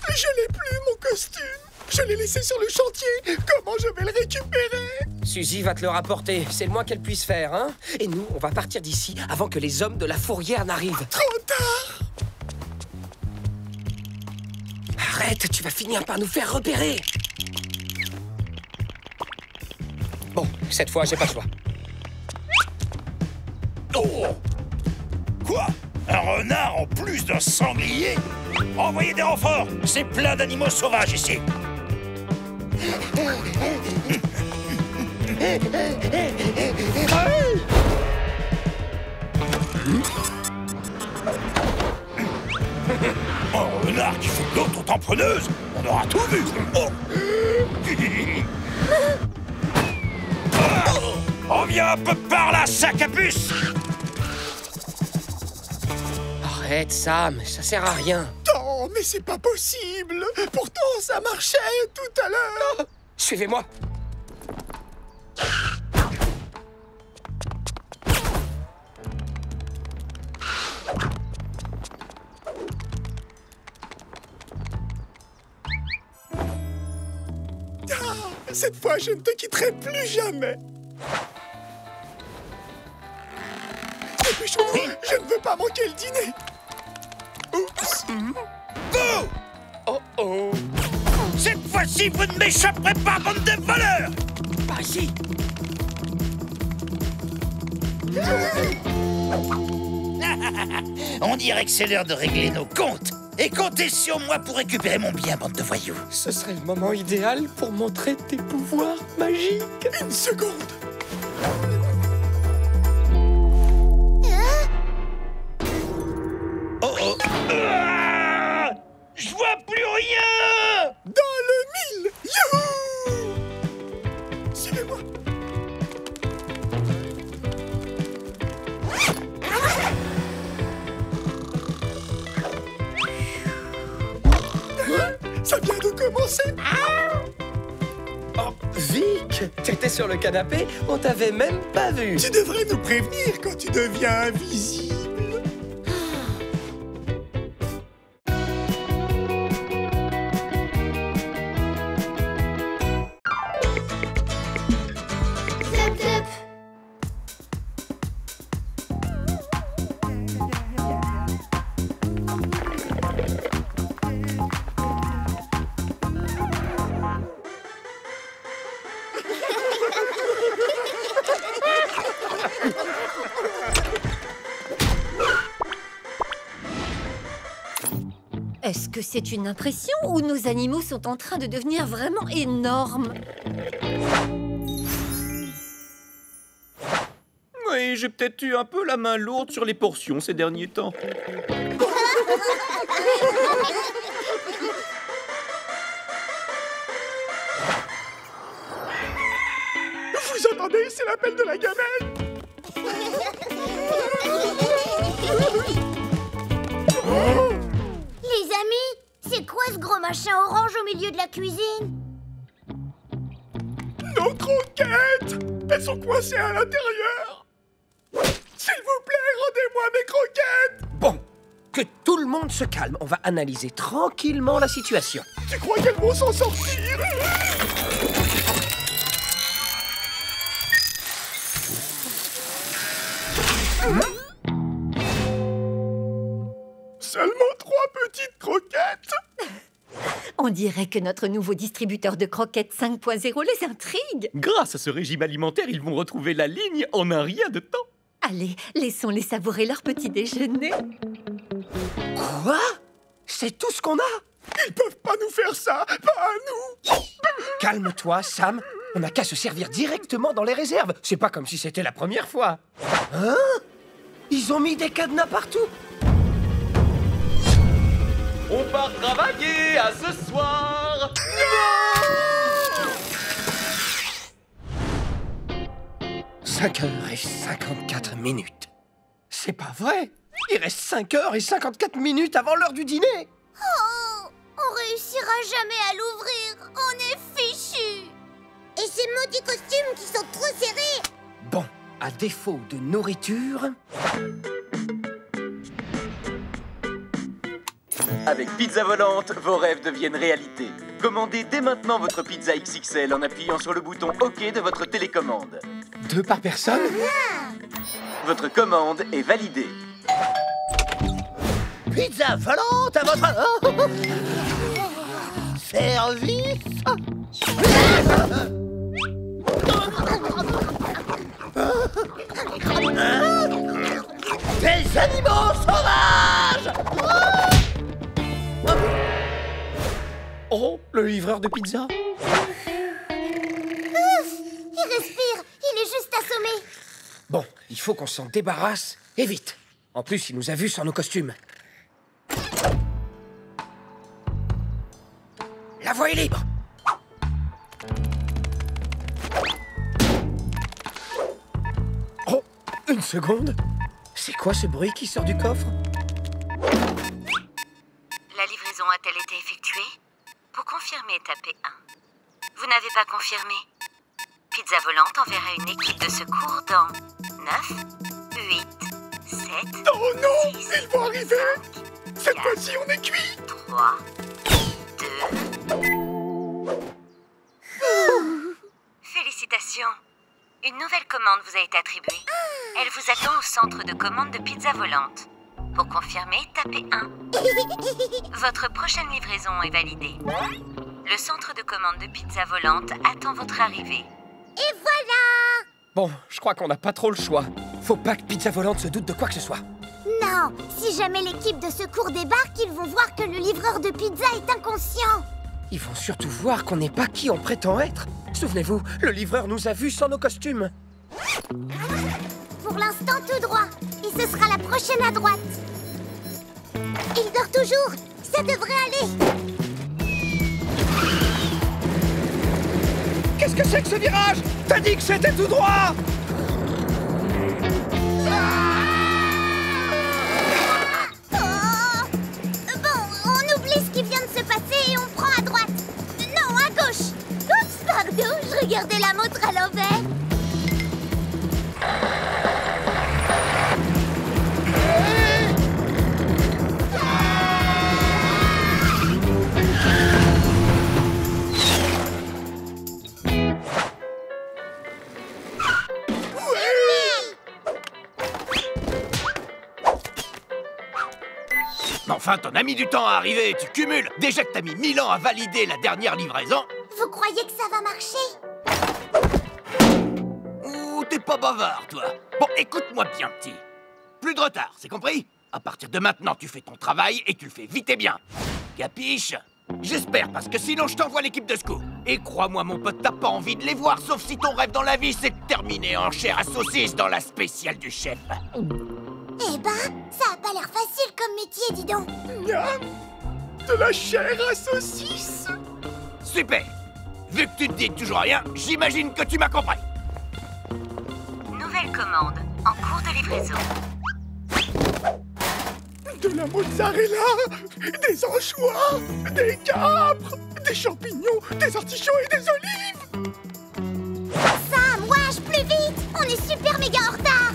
Je n'ai plus mon costume. Je l'ai laissé sur le chantier. Comment je vais le récupérer? Suzy va te le rapporter. C'est le moins qu'elle puisse faire, hein? Et nous, on va partir d'ici avant que les hommes de la fourrière n'arrivent. Trop tard! Arrête, tu vas finir par nous faire repérer. Bon, cette fois, j'ai pas le choix. Oh! Quoi? Un renard en plus d'un sanglier? Envoyez des renforts! C'est plein d'animaux sauvages ici! Un renard qui fait de l'auto-tamponneuse! On aura tout vu! Oh! Reviens un peu par là, sac à puce! Arrête, Sam, ça sert à rien. Non, mais c'est pas possible. Pourtant, ça marchait tout à l'heure. Suivez-moi. Cette fois, je ne te quitterai plus jamais. Dépêchons-nous, je ne veux pas manquer le dîner. Oups. Go! Oh oh. Cette fois-ci, vous ne m'échapperez pas, bande de voleurs! Par ici. On dirait que c'est l'heure de régler nos comptes. Et comptez sur moi pour récupérer mon bien, bande de voyous. Ce serait le moment idéal pour montrer tes pouvoirs magiques. Une seconde. Oh oh. Je vois plus rien. Dans le mille. Youhou! Suivez-moi. Ça vient de commencer. Oh, Vic, t'étais sur le canapé, on t'avait même pas vu. Tu devrais nous prévenir quand tu deviens invisible. Est-ce que c'est une impression ou nos animaux sont en train de devenir vraiment énormes? Oui, j'ai peut-être eu un peu la main lourde sur les portions ces derniers temps. Vous entendez? C'est l'appel de la gamelle. Les amis, c'est quoi ce gros machin orange au milieu de la cuisine? Nos croquettes! Elles sont coincées à l'intérieur! S'il vous plaît, rendez-moi mes croquettes! Bon, que tout le monde se calme. On va analyser tranquillement la situation. Tu crois qu'elles vont s'en sortir? Seulement 3 petites croquettes? On dirait que notre nouveau distributeur de croquettes 5.0 les intrigue. Grâce à ce régime alimentaire, ils vont retrouver la ligne en un rien de temps. Allez, laissons-les savourer leur petit déjeuner. Quoi? C'est tout ce qu'on a? Ils peuvent pas nous faire ça, pas à nous. Calme-toi, Sam. On n'a qu'à se servir directement dans les réserves. C'est pas comme si c'était la première fois. Hein? Ils ont mis des cadenas partout. On part travailler à ce soir. Non! 5h54. C'est pas vrai. Il reste 5 heures et 54 minutes avant l'heure du dîner. Oh, on réussira jamais à l'ouvrir. On est fichus. Et ces maudits costumes qui sont trop serrés. Bon, à défaut de nourriture... Avec Pizza Volante, vos rêves deviennent réalité. Commandez dès maintenant votre pizza XXL en appuyant sur le bouton OK de votre télécommande. 2 par personne? Votre commande est validée. Pizza Volante à votre... service. Des animaux sauvages. Oh, le livreur de pizza. Ouf, il respire. Il est juste assommé. Bon, il faut qu'on s'en débarrasse, et vite. En plus, il nous a vus sans nos costumes. La voie est libre. Oh, une seconde. C'est quoi ce bruit qui sort du coffre? La livraison a-t-elle été effectuée? Pour confirmer, tapez 1. Vous n'avez pas confirmé? Pizza Volante enverra une équipe de secours dans 9, 8, 7... Oh non, 6, ils vont arriver. 5, Cette 4, fois-ci, on est cuit. 3, 2... Félicitations. Une nouvelle commande vous a été attribuée. Elle vous attend au centre de commande de Pizza Volante. Pour confirmer, tapez 1. Votre prochaine livraison est validée. Le centre de commande de Pizza Volante attend votre arrivée. Et voilà. Bon, je crois qu'on n'a pas trop le choix. Faut pas que Pizza Volante se doute de quoi que ce soit. Non, si jamais l'équipe de secours débarque, ils vont voir que le livreur de pizza est inconscient. Ils vont surtout voir qu'on n'est pas qui on prétend être. Souvenez-vous, le livreur nous a vus sans nos costumes. Pour l'instant, tout droit. Et ce sera la prochaine à droite. Il dort toujours. Ça devrait aller. Qu'est-ce que c'est que ce virage? T'as dit que c'était tout droit! Bon, on oublie ce qui vient de se passer et on prend à droite. Non, à gauche. Oups, pardon, je regardais la montre à l'envers. Enfin, t'en as mis du temps à arriver, tu cumules. Déjà que t'as mis 1000 ans à valider la dernière livraison. Vous croyez que ça va marcher? Ouh, t'es pas bavard, toi. Bon, écoute-moi bien, petit. Plus de retard, c'est compris? À partir de maintenant, tu fais ton travail et tu le fais vite et bien. Capiche? J'espère, parce que sinon je t'envoie l'équipe de secours. Et crois-moi, mon pote, t'as pas envie de les voir, sauf si ton rêve dans la vie, c'est de terminer en chair à saucisse dans la spéciale du chef. Eh ben, ça a pas l'air facile comme métier, dis donc. De la chair à saucisse. Super. Vu que tu te dis toujours rien, j'imagine que tu m'as compris. Nouvelle commande, en cours de livraison. De la mozzarella, des anchois, des capres, des champignons, des artichauts et des olives. Sam, wesh, plus vite. On est super méga en retard.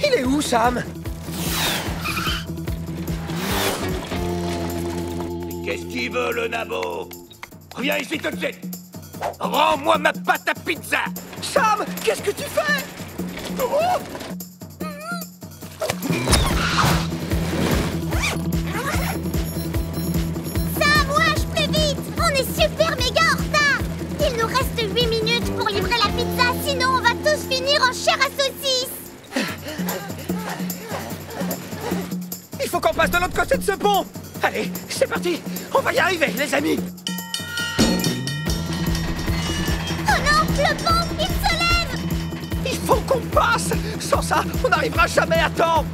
Il est où, Sam? Qu'est-ce qu'il veut, le nabo? Reviens ici tout de suite. Rends-moi ma pâte à pizza. Sam, qu'est-ce que tu fais? Oh! Sam, wesh, plus vite. On est super méga en retard. Il nous reste 8 minutes pour livrer la pizza, sinon on va tous finir en chair à saucisse. Il faut qu'on passe de l'autre côté de ce pont. Allez, c'est parti. On va y arriver, les amis. Oh non, le pont, il se lève. Il faut qu'on passe. Sans ça, on n'arrivera jamais à temps.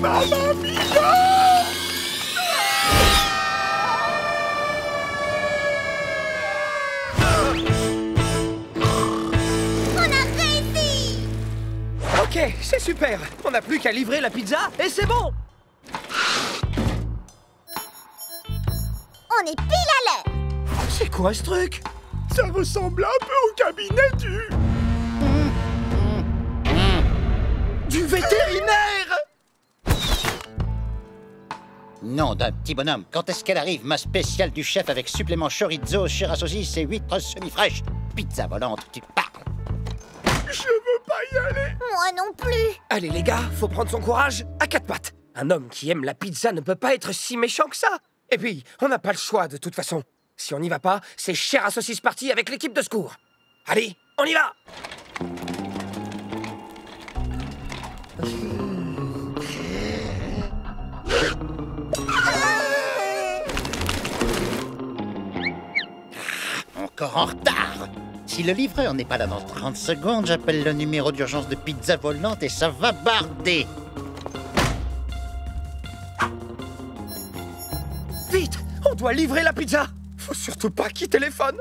Mamma mia! On a réussi. Ok, c'est super. On n'a plus qu'à livrer la pizza et c'est bon. On est pile à l'heure. C'est quoi ce truc? Ça ressemble un peu au cabinet du vétérinaire. Nom d'un petit bonhomme. Quand est-ce qu'elle arrive, ma spéciale du chef avec supplément chorizo, chair à saucisse et huîtres semi-fraîches? Pizza volante, tu parles. Je veux pas y aller. Moi non plus. Allez les gars, faut prendre son courage à quatre pattes. Un homme qui aime la pizza ne peut pas être si méchant que ça. Et puis, on n'a pas le choix de toute façon. Si on n'y va pas, c'est chair à saucisse partie avec l'équipe de secours. Allez, on y va. Encore en retard. Si le livreur n'est pas là dans 30 secondes, j'appelle le numéro d'urgence de pizza volante et ça va barder. Vite, on doit livrer la pizza. Faut surtout pas qu'il téléphone.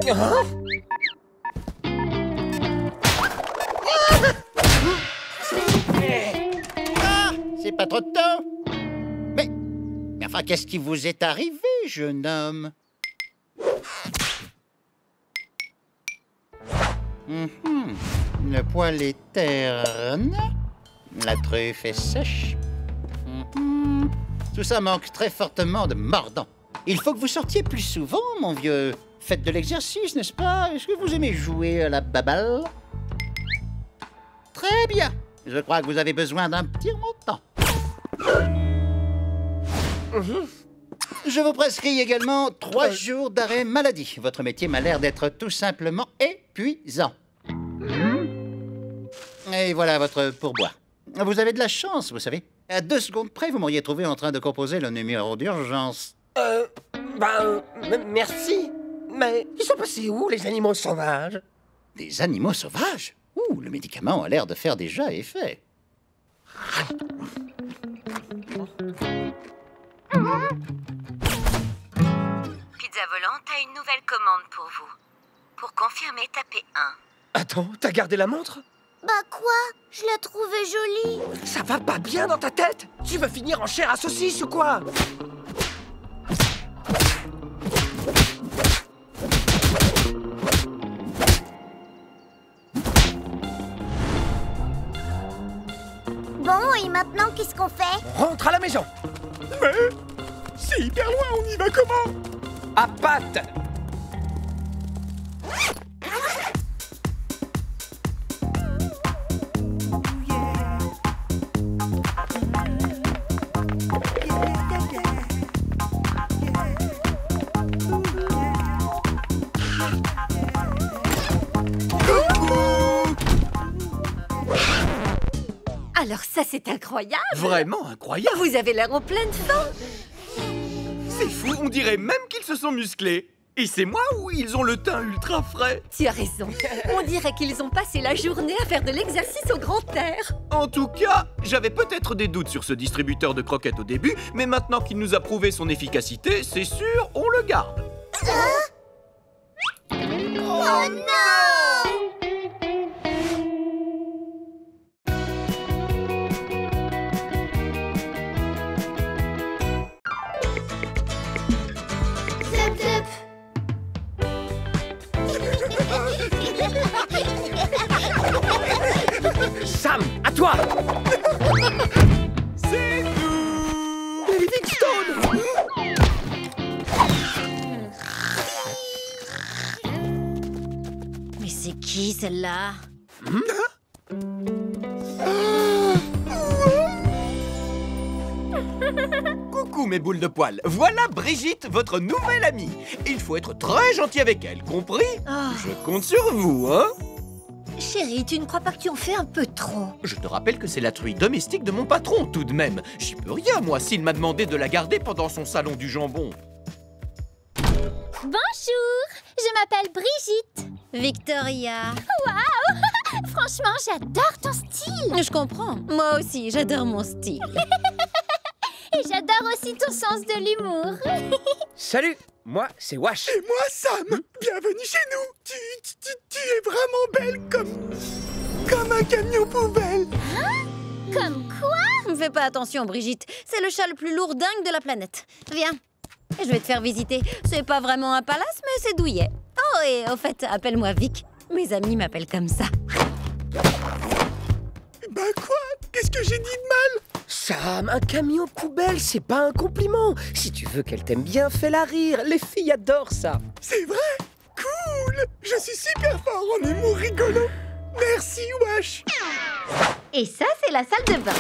Hein? C'est pas trop tôt. Mais enfin, qu'est-ce qui vous est arrivé, jeune homme? Le poil est terne. La truffe est sèche. Tout ça manque très fortement de mordant. Il faut que vous sortiez plus souvent, mon vieux. Faites de l'exercice, n'est-ce pas? Est-ce que vous aimez jouer à la baballe? Très bien. Je crois que vous avez besoin d'un petit remontant. Je vous prescris également 3 jours d'arrêt maladie. Votre métier m'a l'air d'être tout simplement épuisant. Et voilà votre pourboire. Vous avez de la chance, vous savez. À 2 secondes près, vous m'auriez trouvé en train de composer le numéro d'urgence. Merci. Mais ils sont passés où, les animaux sauvages? Des animaux sauvages? Ouh, le médicament a l'air de faire déjà effet. Pizza volante a une nouvelle commande pour vous. Pour confirmer, tapez 1. Attends, t'as gardé la montre? Bah quoi? Je la trouvais jolie. Ça va pas bien dans ta tête? Tu veux finir en chair à saucisse ou quoi? Bon, et maintenant, qu'est-ce qu'on fait? Rentre à la maison. Mais c'est hyper loin, on y va comment? À pattes. Alors ça, c'est incroyable. Vraiment incroyable. Vous avez l'air en pleine forme. C'est fou, on dirait même qu'ils se sont musclés. Et c'est moi ou ils ont le teint ultra frais? Tu as raison. On dirait qu'ils ont passé la journée à faire de l'exercice au grand air. En tout cas, j'avais peut-être des doutes sur ce distributeur de croquettes au début, mais maintenant qu'il nous a prouvé son efficacité, c'est sûr, on le garde. Oh non! Sam, à toi. C'est nous, les Livingstone. Mais c'est qui celle-là? Coucou mes boules de poils, voilà Brigitte, votre nouvelle amie. Il faut être très gentil avec elle, compris? Je compte sur vous, hein? Chérie, tu ne crois pas que tu en fais un peu trop? Je te rappelle que c'est la truie domestique de mon patron, tout de même. J'y peux rien, moi, s'il m'a demandé de la garder pendant son salon du jambon. Bonjour, je m'appelle Brigitte. Victoria. Waouh! Franchement, j'adore ton style. Je comprends. Moi aussi, j'adore mon style. Et j'adore aussi ton sens de l'humour. Salut, moi c'est Wash. Et moi Sam, bienvenue chez nous. Tu es vraiment belle comme un camion poubelle. Hein? Comme quoi? Fais pas attention, Brigitte. C'est le chat le plus lourd dingue de la planète. Viens, je vais te faire visiter. C'est pas vraiment un palace, mais c'est douillet. Oh, et au fait, appelle-moi Vic. Mes amis m'appellent comme ça. Bah quoi? Qu'est-ce que j'ai dit de mal? Sam, un camion poubelle, c'est pas un compliment. Si tu veux qu'elle t'aime bien, fais-la rire. Les filles adorent ça. C'est vrai? Cool! Je suis super fort en humour rigolo. Merci, Wash. Et ça, c'est la salle de bain.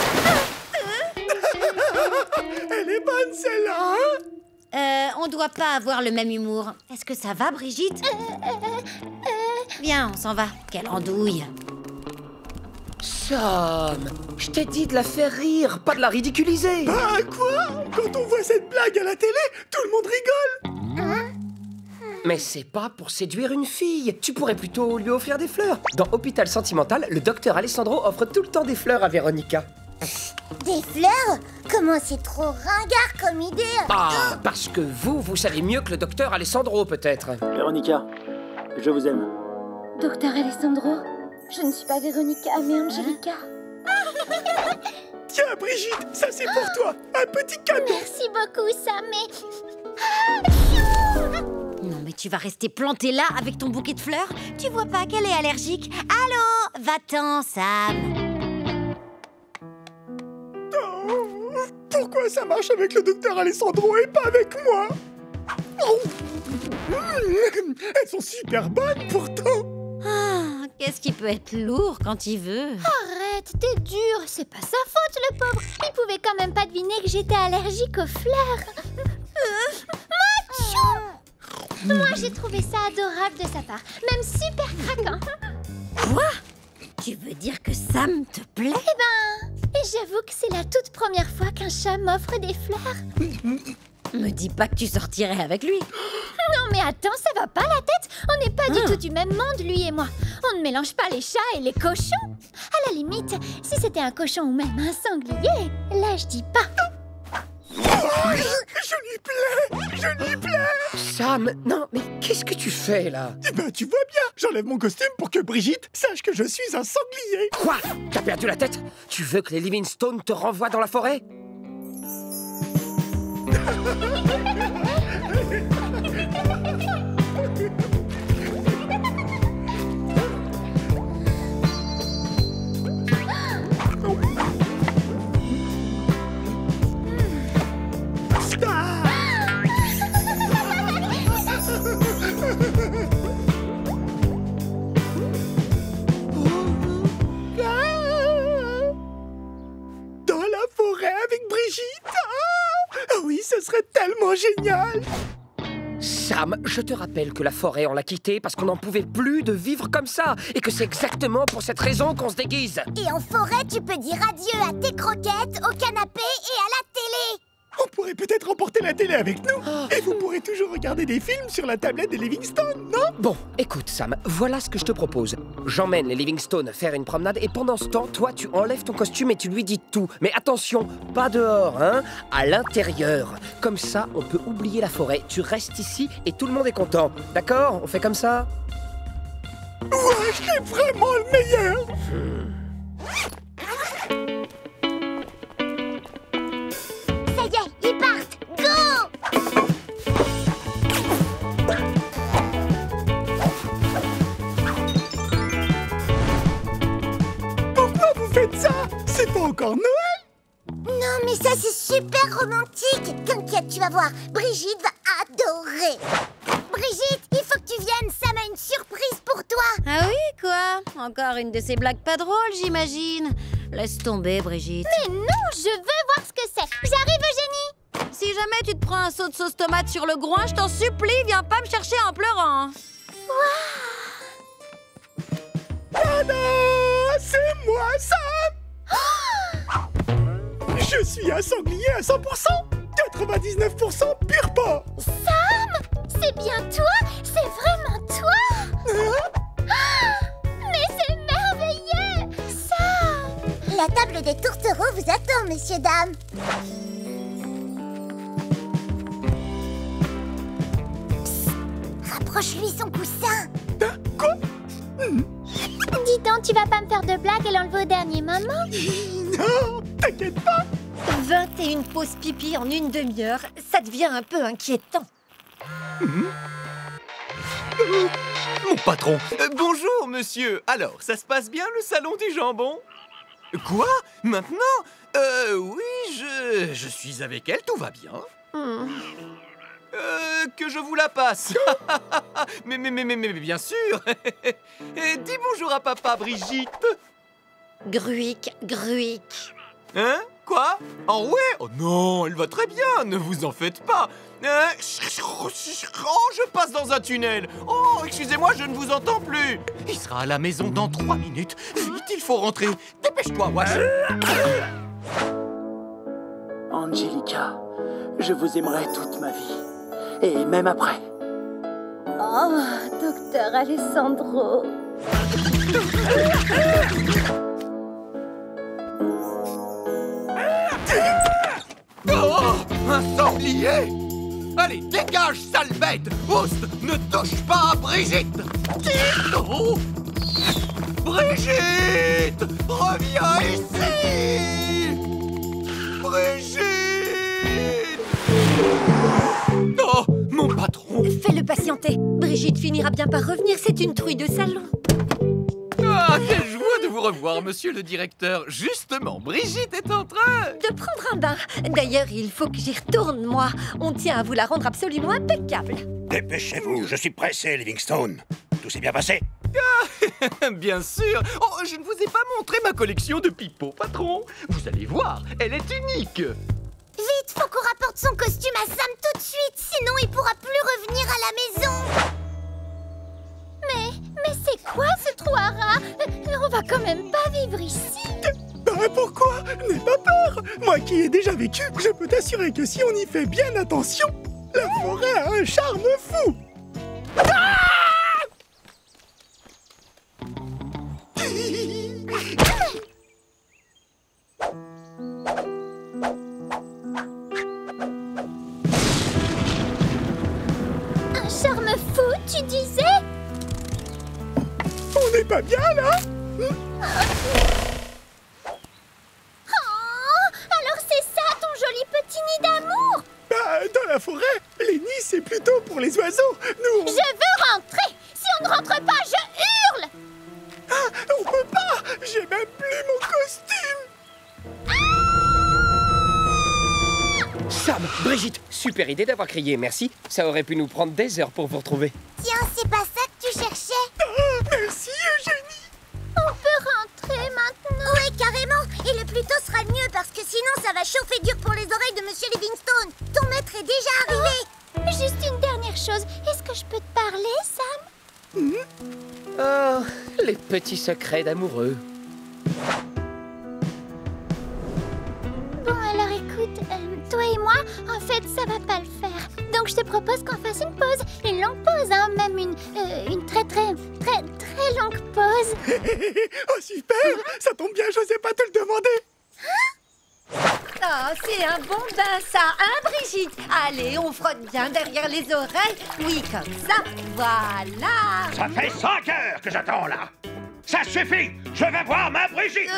Elle est bonne, celle-là, hein? On doit pas avoir le même humour. Est-ce que ça va, Brigitte? Viens, on s'en va. Quelle andouille. Sam, je t'ai dit de la faire rire, pas de la ridiculiser. Ah, quoi? Quand on voit cette blague à la télé, tout le monde rigole. Mais c'est pas pour séduire une fille. Tu pourrais plutôt lui offrir des fleurs. Dans Hôpital Sentimental, le docteur Alessandro offre tout le temps des fleurs à Véronica. Des fleurs? Comment c'est trop ringard comme idée? Ah, parce que vous savez mieux que le docteur Alessandro, peut-être. Véronica, je vous aime. Docteur Alessandro, je ne suis pas Véronica, mais Angelica. Tiens, Brigitte, ça c'est pour toi. Un petit cadeau. Merci beaucoup, Sam, mais... Non, mais tu vas rester planté là avec ton bouquet de fleurs? Tu vois pas qu'elle est allergique? Allô? Va-t'en, Sam. Oh, pourquoi ça marche avec le docteur Alessandro et pas avec moi? Oh. Elles sont super bonnes pourtant. Ah, qu'est-ce qui peut être lourd quand il veut? Arrête, t'es dur, c'est pas sa faute, le pauvre. Il pouvait quand même pas deviner que j'étais allergique aux fleurs. Macho! Moi, j'ai trouvé ça adorable de sa part, même super craquant. Quoi? Tu veux dire que Sam te plaît? Eh ben, et j'avoue que c'est la toute première fois qu'un chat m'offre des fleurs. Me dis pas que tu sortirais avec lui. Non mais attends, ça va pas la tête? On n'est pas du tout du même monde, lui et moi. On ne mélange pas les chats et les cochons. À la limite, si c'était un cochon ou même un sanglier, là je dis pas. Je lui plais! Je lui plais! Sam, non, mais qu'est-ce que tu fais, là? Eh ben, tu vois bien, j'enlève mon costume pour que Brigitte sache que je suis un sanglier! Quoi? T'as perdu la tête? Tu veux que les Livingstone te renvoient dans la forêt? Dans la forêt avec Brigitte! Ah oui, ce serait tellement génial! Sam, je te rappelle que la forêt, on l'a quittée parce qu'on n'en pouvait plus de vivre comme ça. Et que c'est exactement pour cette raison qu'on se déguise. Et en forêt, tu peux dire adieu à tes croquettes, au canapé et à la télé. On pourrait peut-être emporter la télé avec nous. Et vous pourrez toujours regarder des films sur la tablette des Livingstone, non? Bon, écoute Sam, voilà ce que je te propose. J'emmène les Livingstone faire une promenade et pendant ce temps, toi, tu enlèves ton costume et tu lui dis tout. Mais attention, pas dehors, hein? À l'intérieur. Comme ça, on peut oublier la forêt. Tu restes ici et tout le monde est content. D'accord? On fait comme ça? Ouais, je suis vraiment le meilleur! Ça y est, ils partent! Go! Pourquoi vous faites ça? C'est pas encore Noël? Non, mais ça, c'est super romantique! T'inquiète, tu vas voir, Brigitte va adorer! Brigitte, il faut que tu viennes, Sam a une surprise pour toi! Ah oui, quoi? Encore une de ces blagues pas drôles, j'imagine. Laisse tomber, Brigitte. Mais non, je veux voir ce que c'est. J'arrive, Eugénie! Si jamais tu te prends un seau de sauce tomate sur le groin, je t'en supplie, viens pas me chercher en pleurant. Tada! C'est moi, Sam! Je suis un sanglier à 100%! 99% pur porc! Sam! C'est bien toi? C'est vraiment toi? Mais c'est merveilleux! Sam! La table des tourtereaux vous attend, messieurs, dames! Accroche-lui son coussin. Quoi? Dis donc, tu vas pas me faire de blagues et l'enlever au dernier moment? Non, t'inquiète pas. 21 pauses pipi en une demi-heure, ça devient un peu inquiétant. Mon patron. Bonjour, monsieur. Alors, ça se passe bien, le salon du jambon? Quoi? Maintenant? Oui, je suis avec elle, tout va bien. Que je vous la passe. mais bien sûr. Et dis bonjour à papa, Brigitte. Gruic, gruic. Hein? Quoi? Oh ouais? Oh non, elle va très bien, ne vous en faites pas. Oh, je passe dans un tunnel. Oh, excusez-moi, je ne vous entends plus. Il sera à la maison dans 3 minutes. Vite, il faut rentrer. Dépêche-toi, Wash. Angelica, je vous aimerai toute ma vie. Et même après. Oh, docteur Alessandro. Oh, un sanglier! Allez, dégage, sale bête! Oust, ne touche pas à Brigitte! Oh. Brigitte! Reviens ici! Brigitte! Oh, mon patron! Fais-le patienter. Brigitte finira bien par revenir, c'est une trouille de salon. Ah, quelle joie de vous revoir, monsieur le directeur. Justement, Brigitte est en train... de prendre un bain. D'ailleurs, il faut que j'y retourne, moi. On tient à vous la rendre absolument impeccable. Dépêchez-vous, je suis pressé, Livingstone. Tout s'est bien passé? Bien sûr. Oh, je ne vous ai pas montré ma collection de pipeaux, patron. Vous allez voir, elle est unique. Vite, faut qu'on rapporte son costume à Sam tout de suite, sinon il pourra plus revenir à la maison. Mais c'est quoi ce trou à rats? On va quand même pas vivre ici. Bah pourquoi? N'aie pas peur. Moi qui ai déjà vécu, je peux t'assurer que si on y fait bien attention, la forêt a un charme fou. Un charme fou, tu disais? On n'est pas bien là? Oh, alors c'est ça ton joli petit nid d'amour? Bah dans la forêt, les nids c'est plutôt pour les oiseaux. Nous on... Je veux rentrer. Si on ne rentre pas, je hurle. Ah, on peut pas. J'ai même plus mon costume. Sam, Brigitte, super idée d'avoir crié, merci. Ça aurait pu nous prendre des heures pour vous retrouver. Tiens, c'est pas ça que tu cherchais? Ah, merci Eugénie. On peut rentrer maintenant? Oui, carrément. Et le plus tôt sera le mieux parce que sinon ça va chauffer dur pour les oreilles de Monsieur Livingstone. Ton maître est déjà arrivé. Juste une dernière chose. Est-ce que je peux te parler, Sam? Oh, les petits secrets d'amoureux. Bon, alors écoute, toi et moi, en fait, ça va pas le faire. Donc je te propose qu'on fasse une pause. Une longue pause, hein, même une très longue pause. Oh super. Ça tombe bien, je n'osais pas te le demander. Ah, c'est un bon bain, ça, hein, Brigitte? Allez, on frotte bien derrière les oreilles. Oui, comme ça, voilà. Ça fait 5 heures que j'attends là. Ça suffit. Je vais voir ma Brigitte.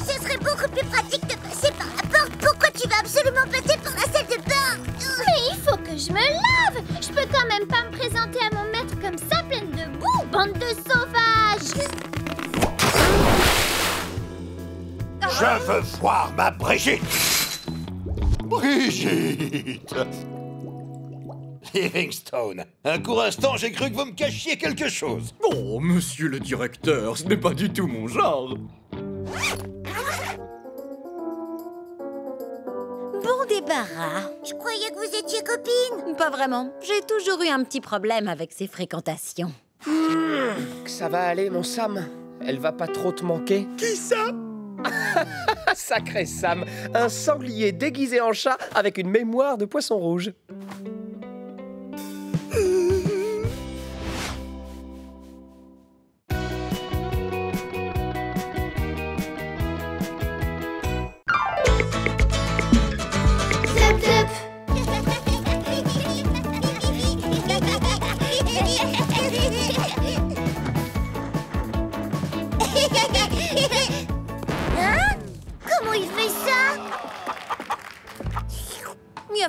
Ce serait beaucoup plus pratique de passer par la porte. Pourquoi tu vas absolument passer par la salle de bain? Mais il faut que je me lave. Je peux quand même pas me présenter à mon maître comme ça, pleine de boue, bande de sauvages. Je veux voir ma Brigitte. Brigitte. Livingstone, un court instant, j'ai cru que vous me cachiez quelque chose. Oh, monsieur le directeur, ce n'est pas du tout mon genre. Bon débarras. Je croyais que vous étiez copines. Pas vraiment. J'ai toujours eu un petit problème avec ces fréquentations. Ça va aller, mon Sam. Elle va pas trop te manquer. Qui ça? Sacré Sam, un sanglier déguisé en chat avec une mémoire de poisson rouge.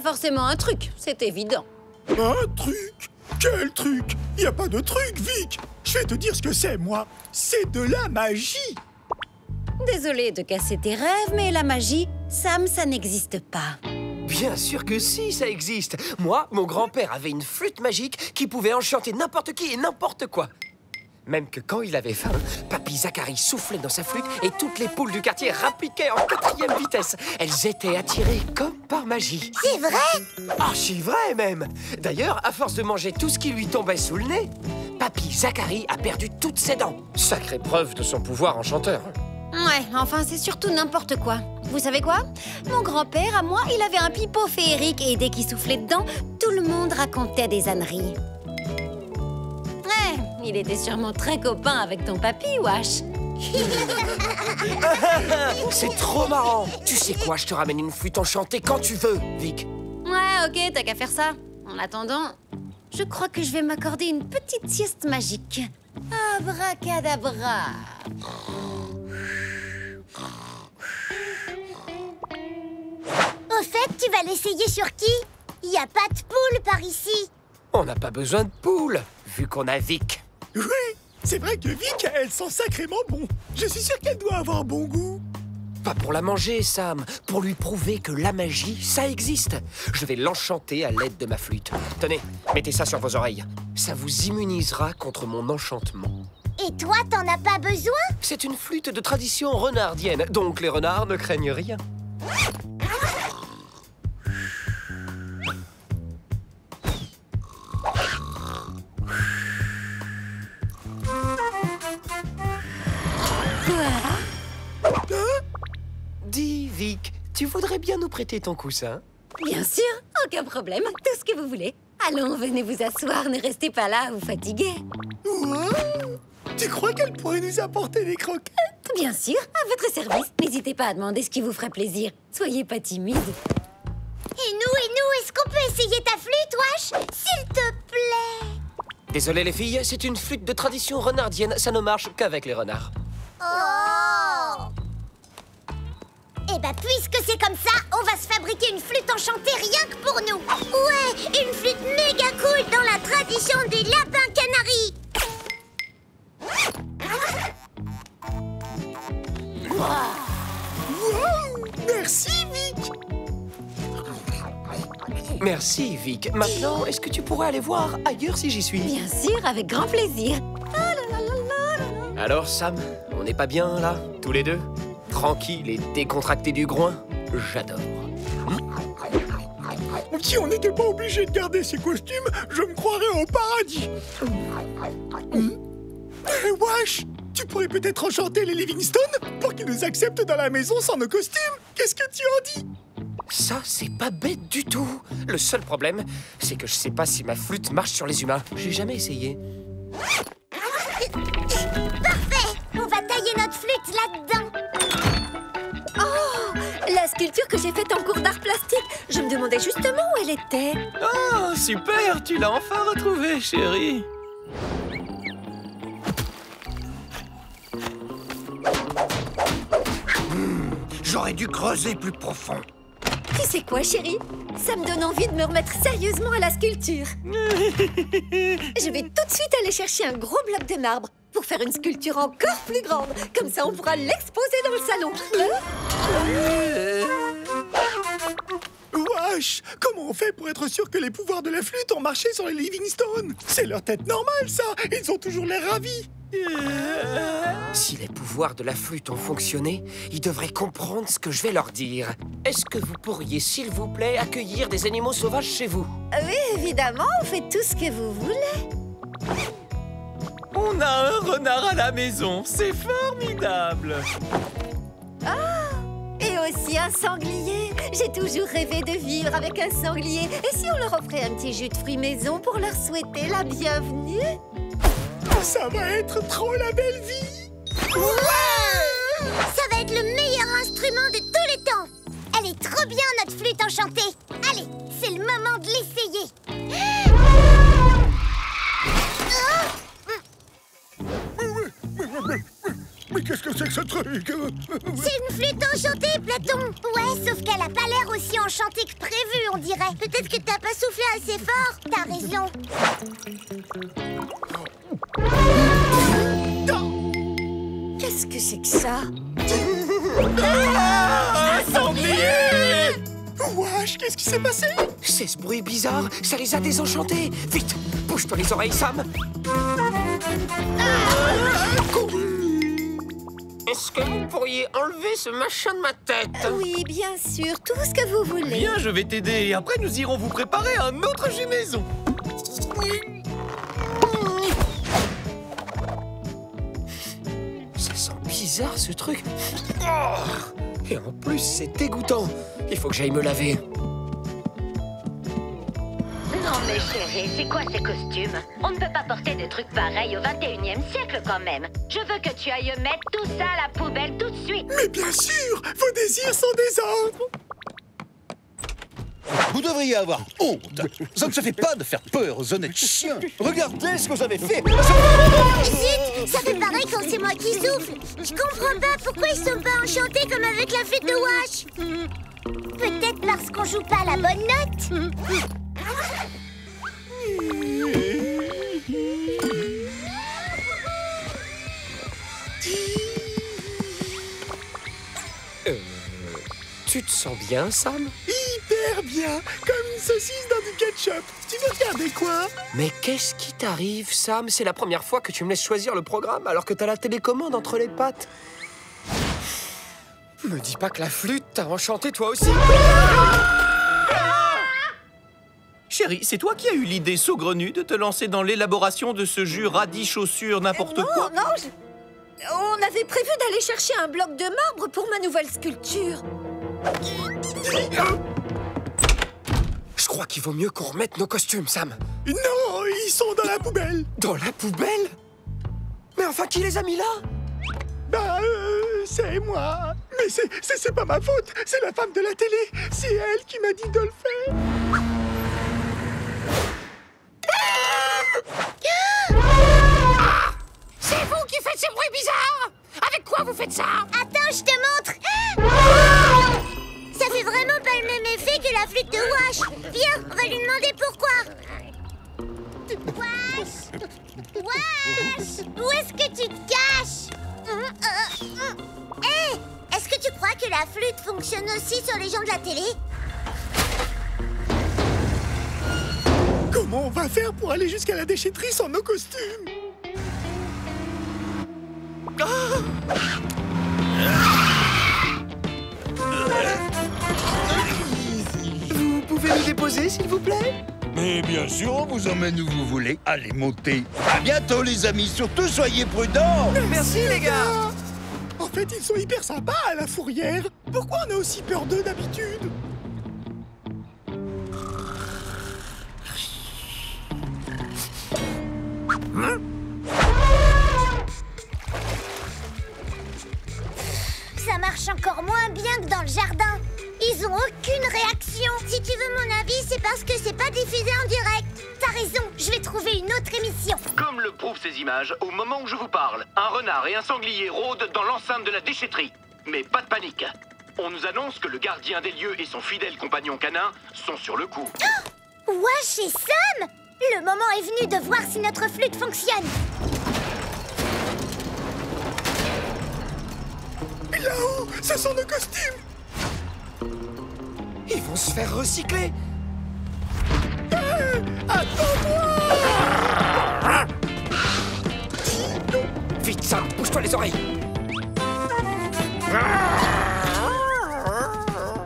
forcément un truc, c'est évident. Un truc? Quel truc? Y a pas de truc, Vic. Je vais te dire ce que c'est, moi. C'est de la magie. Désolée de casser tes rêves, mais la magie, Sam, ça n'existe pas. Bien sûr que si, ça existe. Moi, mon grand-père avait une flûte magique qui pouvait enchanter n'importe qui et n'importe quoi. Même que quand il avait faim, Papy Zacharie soufflait dans sa flûte et toutes les poules du quartier rappliquaient en 4e vitesse. Elles étaient attirées comme par magie. C'est vrai? Archi vrai, même. D'ailleurs, à force de manger tout ce qui lui tombait sous le nez, Papy Zacharie a perdu toutes ses dents. Sacrée preuve de son pouvoir enchanteur. Ouais, enfin, c'est surtout n'importe quoi. Vous savez quoi? Mon grand-père, à moi, il avait un pipeau féerique et dès qu'il soufflait dedans, tout le monde racontait des âneries. Ouais, il était sûrement très copain avec ton papy, Wash. C'est trop marrant. Tu sais quoi, je te ramène une flûte enchantée quand tu veux, Vic. Ouais, ok, t'as qu'à faire ça. En attendant, je crois que je vais m'accorder une petite sieste magique. Abracadabra. Au fait, tu vas l'essayer sur qui? Y a pas de poule par ici. On n'a pas besoin de poule, vu qu'on a Vic. Oui, c'est vrai que Vic, elle sent sacrément bon. Je suis sûr qu'elle doit avoir bon goût. Pas pour la manger, Sam, pour lui prouver que la magie, ça existe. Je vais l'enchanter à l'aide de ma flûte. Tenez, mettez ça sur vos oreilles. Ça vous immunisera contre mon enchantement. Et toi, t'en as pas besoin? C'est une flûte de tradition renardienne, donc les renards ne craignent rien. Dis, Vic, tu voudrais bien nous prêter ton coussin? Bien sûr, aucun problème, tout ce que vous voulez. Allons, venez vous asseoir, ne restez pas là à vous fatiguer. Wow. Tu crois qu'elle pourrait nous apporter des croquettes? Bien sûr, à votre service. N'hésitez pas à demander ce qui vous ferait plaisir. Soyez pas timide. Et nous, est-ce qu'on peut essayer ta flûte, Wash? S'il te plaît. Désolé les filles, c'est une flûte de tradition renardienne, ça ne marche qu'avec les renards. Oh! Eh ben, puisque c'est comme ça, on va se fabriquer une flûte enchantée rien que pour nous. Ouais, une flûte méga cool dans la tradition des lapins canaris. Wow! Merci, Vic. Merci, Vic. Maintenant, est-ce que tu pourrais aller voir ailleurs si j'y suis? Bien sûr, avec grand plaisir. Alors, Sam, on n'est pas bien, là, tous les deux? Tranquille et décontracté du groin? J'adore. Si on n'était pas obligé de garder ces costumes, je me croirais au paradis. Hey, Wash, tu pourrais peut-être enchanter les Livingstone pour qu'ils nous acceptent dans la maison sans nos costumes. Qu'est-ce que tu en dis? Ça, c'est pas bête du tout. Le seul problème, c'est que je sais pas si ma flûte marche sur les humains. J'ai jamais essayé. Parfait! On va tailler notre flûte là-dedans. Oh! La sculpture que j'ai faite en cours d'art plastique. Je me demandais justement où elle était. Oh, super! Tu l'as enfin retrouvée, chérie. J'aurais dû creuser plus profond. Tu sais quoi, chérie? Ça me donne envie de me remettre sérieusement à la sculpture. Je vais tout de suite aller chercher un gros bloc de marbre pour faire une sculpture encore plus grande. Comme ça, on pourra l'exposer dans le salon. Wash, comment on fait pour être sûr que les pouvoirs de la flûte ont marché sur les Livingstone? C'est leur tête normale, ça. Ils ont toujours l'air ravis. Si les pouvoirs de la flûte ont fonctionné, ils devraient comprendre ce que je vais leur dire. Est-ce que vous pourriez, s'il vous plaît, accueillir des animaux sauvages chez vous? Oui, évidemment, faites tout ce que vous voulez. On a un renard à la maison, c'est formidable. Ah! Et aussi un sanglier. J'ai toujours rêvé de vivre avec un sanglier. Et si on leur offrait un petit jus de fruits maison pour leur souhaiter la bienvenue? Ça va être trop la belle vie. Ouais! Ça va être le meilleur instrument de tous les temps. Elle est trop bien, notre flûte enchantée. Allez, c'est le moment de l'essayer. Mais qu'est-ce que c'est que ce truc? C'est une flûte enchantée, Platon. Ouais, sauf qu'elle a pas l'air aussi enchantée que prévu, on dirait. Peut-être que t'as pas soufflé assez fort. T'as raison. Qu'est-ce que c'est que ça? Un sanglier! Wesh, qu'est-ce qui s'est passé? C'est ce bruit bizarre, ça les a désenchantés. Vite, bouge-toi les oreilles, Sam. Est-ce que vous pourriez enlever ce machin de ma tête? Oui, bien sûr, tout ce que vous voulez. Bien, je vais t'aider. Et après, nous irons vous préparer un autre jus maison. Ça sent bizarre, ce truc. Oh, et en plus, c'est dégoûtant. Il faut que j'aille me laver. Non mais chérie, c'est quoi ces costumes? On ne peut pas porter des trucs pareils au 21e siècle quand même. Je veux que tu ailles mettre tout ça à la poubelle tout de suite. Mais bien sûr, vos désirs sont des ordres. Vous devriez avoir honte. Ça ne se fait pas de faire peur aux honnêtes chiens. Regardez ce que vous avez fait. Zut, ça fait pareil quand c'est moi qui souffle. Je comprends pas pourquoi ils sont pas enchantés comme avec la flûte de Wash. Peut-être parce qu'on joue pas la bonne note. Tu te sens bien, Sam? Hyper bien, comme une saucisse dans du ketchup. Tu veux regarder quoi? Mais qu'est-ce qui t'arrive, Sam? C'est la première fois que tu me laisses choisir le programme alors que t'as la télécommande entre les pattes. Me dis pas que la flûte t'a enchanté toi aussi. Chérie, c'est toi qui as eu l'idée saugrenue de te lancer dans l'élaboration de ce jus radis chaussure n'importe quoi? Non, on avait prévu d'aller chercher un bloc de marbre pour ma nouvelle sculpture. Je crois qu'il vaut mieux qu'on remette nos costumes, Sam. Non, ils sont dans la poubelle. Dans la poubelle? Mais enfin, qui les a mis là? Bah, c'est moi. Mais c'est pas ma faute. C'est la femme de la télé. C'est elle qui m'a dit de le faire. C'est vous qui faites ces bruits bizarres? Avec quoi vous faites ça? Attends, je te montre. Ça fait vraiment pas le même effet que la flûte de Wash. Viens, on va lui demander pourquoi. Wash! Wash! Où est-ce que tu te caches? Hé! Est-ce que tu crois que la flûte fonctionne aussi sur les gens de la télé? Comment on va faire pour aller jusqu'à la déchetterie sans nos costumes? Vous pouvez nous déposer, s'il vous plaît? Mais bien sûr, on vous emmène où vous voulez. Allez, montez. À bientôt, les amis. Surtout, soyez prudents. Merci, les gars. En fait, ils sont hyper sympas à la fourrière. Pourquoi on a aussi peur d'eux d'habitude? Ça marche encore moins bien que dans le jardin. Ils ont aucune réaction. Si tu veux mon avis, c'est parce que c'est pas diffusé en direct. T'as raison, je vais trouver une autre émission. Comme le prouvent ces images, au moment où je vous parle, un renard et un sanglier rôdent dans l'enceinte de la déchetterie. Mais pas de panique. On nous annonce que le gardien des lieux et son fidèle compagnon canin sont sur le coup. Oh, Wash et Sam! Le moment est venu de voir si notre flûte fonctionne. Là-haut, ce sont nos costumes. Ils vont se faire recycler. Attends-moi! Vite, Sam, bouge-toi les oreilles.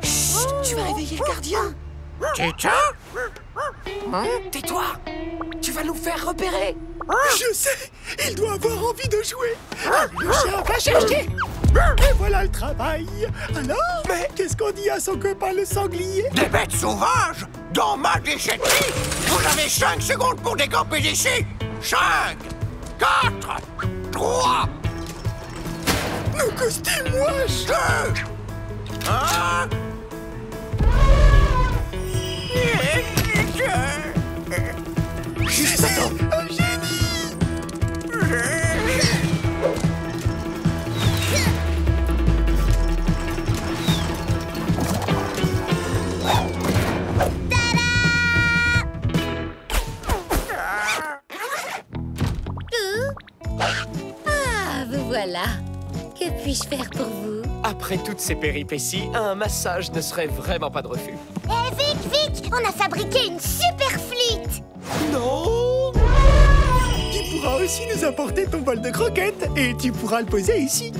Chut, tu vas réveiller le gardien. Tais-toi. Tu vas nous faire repérer. Je sais, il doit avoir envie de jouer. Le chien va chercher. Et voilà le travail. Alors, qu'est-ce qu'on dit à son copain le sanglier? Des bêtes sauvages dans ma déchetterie. Vous avez 5 secondes pour décamper d'ici. 5, 4, 3. Nos costumes, Wash. 2, 1. Juste attends. Un génie. voilà. Que puis-je faire pour vous? Après toutes ces péripéties, un massage ne serait vraiment pas de refus. Eh, vite, vite! On a fabriqué une super flûte! Non! Tu pourras aussi nous apporter ton bol de croquettes et tu pourras le poser ici.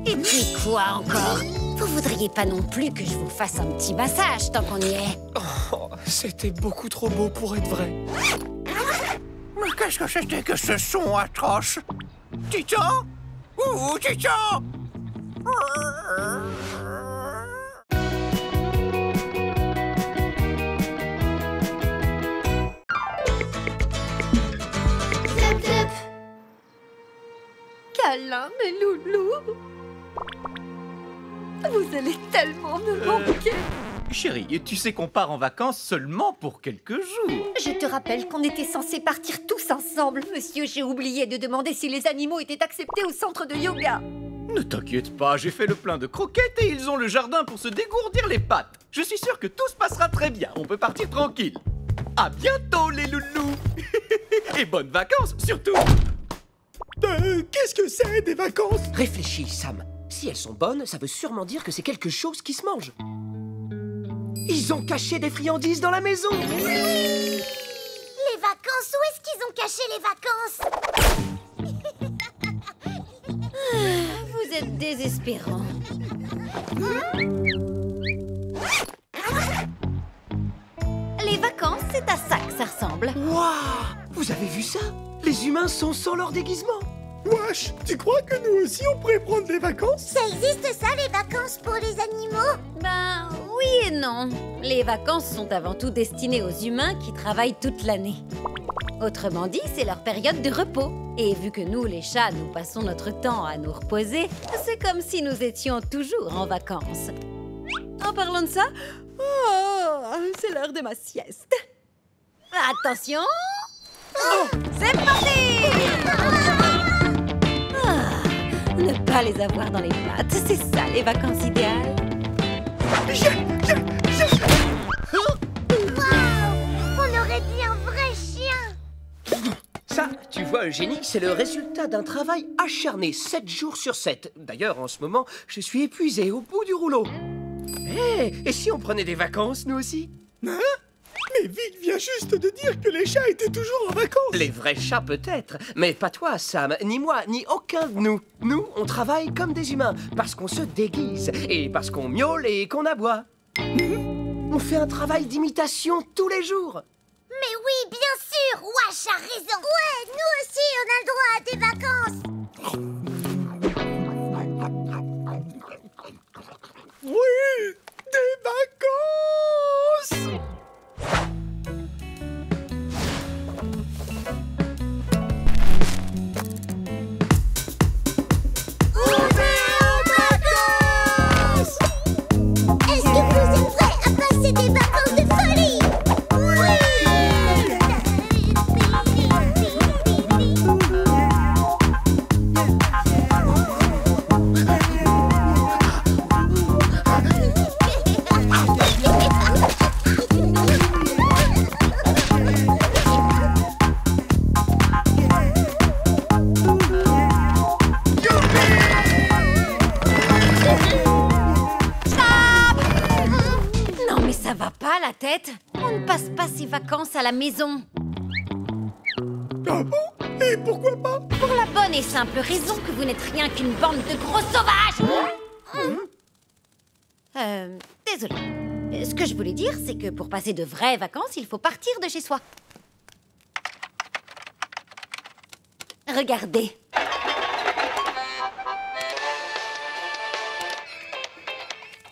Et puis quoi encore? Vous voudriez pas non plus que je vous fasse un petit massage tant qu'on y est? Oh, c'était beaucoup trop beau pour être vrai. Mais qu'est-ce que c'était que ce son atroce? Titan? Ouh, Titan! Câlin, mes loulous. Vous allez tellement me manquer. Chérie, tu sais qu'on part en vacances seulement pour quelques jours. Je te rappelle qu'on était censés partir tous ensemble. Monsieur, j'ai oublié de demander si les animaux étaient acceptés au centre de yoga. Ne t'inquiète pas, j'ai fait le plein de croquettes et ils ont le jardin pour se dégourdir les pattes. Je suis sûr que tout se passera très bien, on peut partir tranquille. À bientôt les loulous. Et bonnes vacances surtout. Qu'est-ce que c'est des vacances? Réfléchis, Sam. Si elles sont bonnes, ça veut sûrement dire que c'est quelque chose qui se mange. Ils ont caché des friandises dans la maison. Les vacances, où est-ce qu'ils ont caché les vacances? Vous êtes désespérant. Les vacances, c'est à ça que ça ressemble. Waouh! Vous avez vu ça? Les humains sont sans leur déguisement. Wesh, tu crois que nous aussi on pourrait prendre des vacances? Ça existe ça, les vacances pour les animaux? Ben oui et non. Les vacances sont avant tout destinées aux humains qui travaillent toute l'année. Autrement dit, c'est leur période de repos. Et vu que nous, les chats, nous passons notre temps à nous reposer, c'est comme si nous étions toujours en vacances. En parlant de ça, c'est l'heure de ma sieste. Attention! C'est parti! Ne pas les avoir dans les pattes, c'est ça les vacances idéales. Waouh! On aurait dit un vrai chien! Ça, tu vois, Eugénie, c'est le résultat d'un travail acharné 7 jours sur 7. D'ailleurs, en ce moment, je suis épuisé au bout du rouleau. Et si on prenait des vacances, nous aussi? Hein? Mais Vic vient juste de dire que les chats étaient toujours en vacances. Les vrais chats peut-être, mais pas toi, Sam, ni moi, ni aucun de nous. Nous, on travaille comme des humains, parce qu'on se déguise, et parce qu'on miaule et qu'on aboie. On fait un travail d'imitation tous les jours. Mais oui, bien sûr, Wash a raison. Ouais, nous aussi, on a le droit à des vacances. Oui, des vacances. Est-ce que vous êtes prêts à passer des vacances de folie? Non mais ça va pas la tête? On ne passe pas ses vacances à la maison. Ah bon? Et pourquoi pas? Pour la bonne et simple raison que vous n'êtes rien qu'une bande de gros sauvages. Désolée. Ce que je voulais dire, c'est que pour passer de vraies vacances, il faut partir de chez soi. Regardez.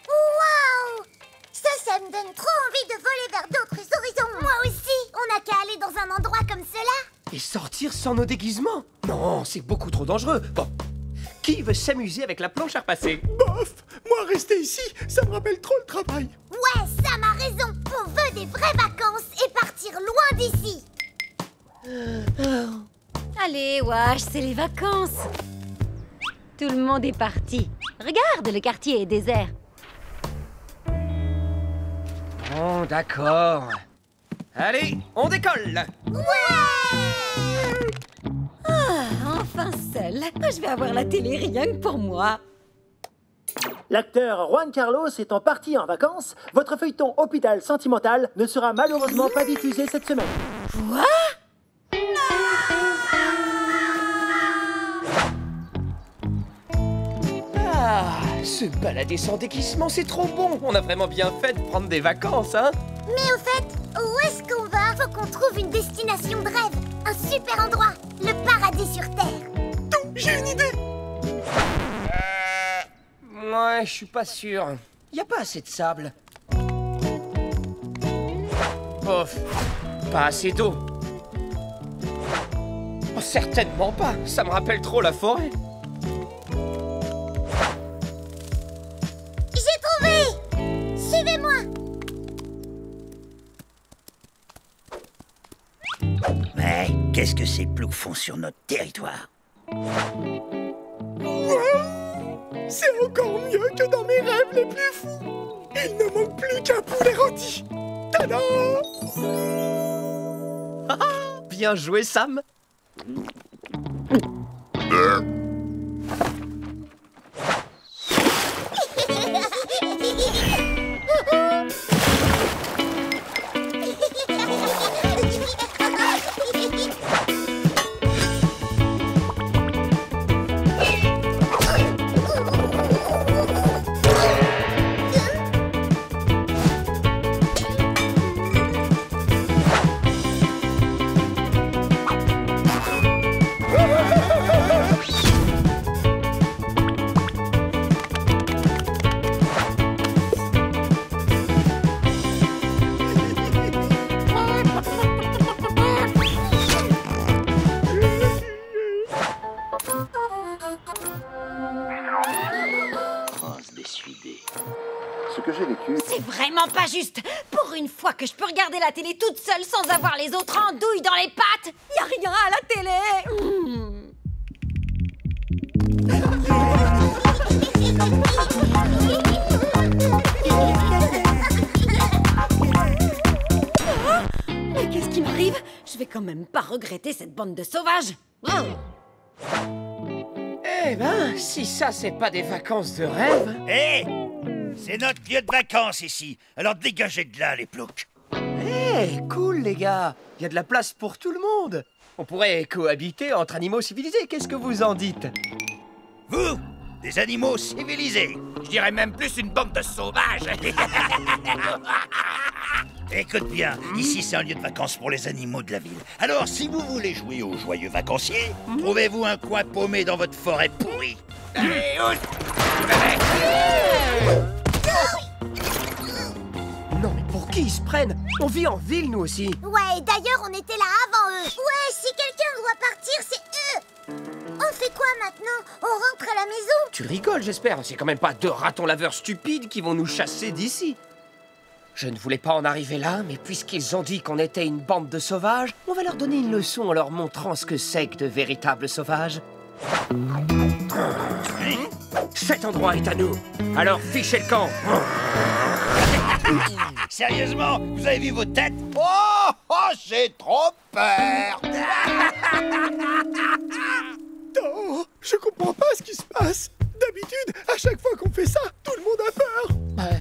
Waouh! Ça me donne trop envie de voler vers d'autres horizons. Moi aussi, on n'a qu'à aller dans un endroit comme cela. Et sortir sans nos déguisements? Non, c'est beaucoup trop dangereux. Bon, qui veut s'amuser avec la planche à repasser? Bof! Moi, rester ici, ça me rappelle trop le travail. Ouais, Sam a raison. On veut des vraies vacances et partir loin d'ici. Allez, Wash, c'est les vacances. Tout le monde est parti. Regarde, le quartier est désert. Bon, d'accord. Allez, on décolle. Ouais! Ah, enfin enfin seule. Je vais avoir la télé rien que pour moi. L'acteur Juan Carlos étant parti en vacances, votre feuilleton Hôpital Sentimental ne sera malheureusement pas diffusé cette semaine. Quoi? Ah, se balader sans déguisement, c'est trop bon. On a vraiment bien fait de prendre des vacances, hein? Mais au fait, où est-ce qu'on va? Faut qu'on trouve une destination de rêve. Un super endroit. Le paradis sur Terre. J'ai une idée. Ouais, je suis pas sûr. Y a pas assez de sable. Bof, pas assez d'eau. Oh, certainement pas. Ça me rappelle trop la forêt. J'ai trouvé! Suivez-moi! Mais qu'est-ce que ces ploucs font sur notre territoire? C'est encore mieux que dans mes rêves les plus fous. Il ne manque plus qu'un poulet rôti. Tada! Bien joué, Sam. C'est vraiment pas juste. Pour une fois que je peux regarder la télé toute seule sans avoir les autres andouilles dans les pattes. Y a rien à la télé. Mais qu'est-ce qui m'arrive? Je vais quand même pas regretter cette bande de sauvages. Eh ben, si ça, c'est pas des vacances de rêve... Hé! C'est notre lieu de vacances ici, alors dégagez de là, les ploucs. Eh, cool, les gars. Il y a de la place pour tout le monde. On pourrait cohabiter entre animaux civilisés. Qu'est-ce que vous en dites? Vous, des animaux civilisés. Je dirais même plus une bande de sauvages. Écoute bien, ici c'est un lieu de vacances pour les animaux de la ville. Alors, si vous voulez jouer aux joyeux vacanciers, trouvez-vous un coin paumé dans votre forêt pourrie. Allez, Non, mais pour qui ils se prennent? On vit en ville, nous aussi. Ouais, d'ailleurs, on était là avant eux. Ouais, si quelqu'un doit partir, c'est eux. On fait quoi maintenant? On rentre à la maison? Tu rigoles, j'espère. C'est quand même pas deux ratons laveurs stupides qui vont nous chasser d'ici. Je ne voulais pas en arriver là, mais puisqu'ils ont dit qu'on était une bande de sauvages, on va leur donner une leçon en leur montrant ce que c'est que de véritables sauvages. Cet endroit est à nous. Alors fichez le camp. Sérieusement, vous avez vu vos têtes? Oh, j'ai trop peur. Non, je comprends pas ce qui se passe. D'habitude, à chaque fois qu'on fait ça, tout le monde a peur.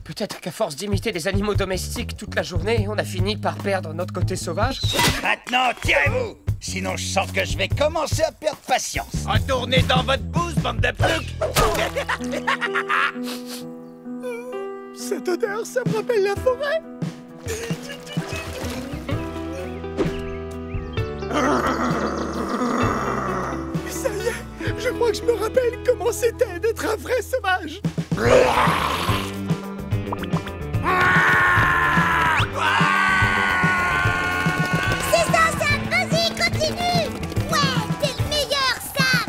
Peut-être qu'à force d'imiter des animaux domestiques toute la journée, on a fini par perdre notre côté sauvage. Maintenant, tirez-vous. Sinon, je sens que je vais commencer à perdre patience. Retournez dans votre bouse, bande de ploucs. Cette odeur, ça me rappelle la forêt. Ça y est, je crois que je me rappelle comment c'était d'être un vrai sauvage. C'est ça, Sam. Vas-y, continue. Ouais, t'es le meilleur, Sam.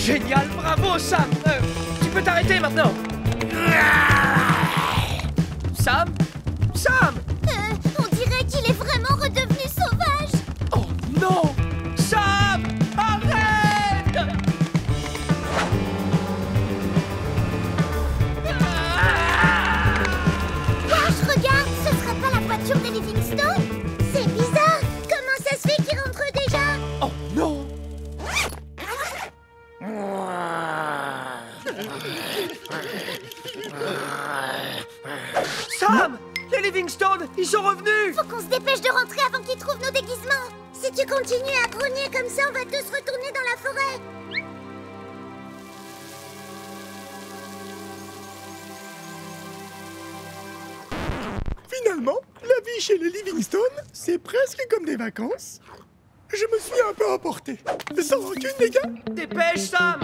Génial, bravo Sam. Tu peux t'arrêter maintenant. Sam? Sam! On dirait qu'il est vraiment redevenu sauvage. Oh non! Sam! Arrête! Sam! Les Livingstone, ils sont revenus! Faut qu'on se dépêche de rentrer avant qu'ils trouvent nos déguisements. Si tu continues à grogner comme ça, on va tous retourner dans la forêt. Finalement, la vie chez les Livingstone, c'est presque comme des vacances. Je me suis un peu emporté. Sans rancune, les gars. Dépêche, Sam!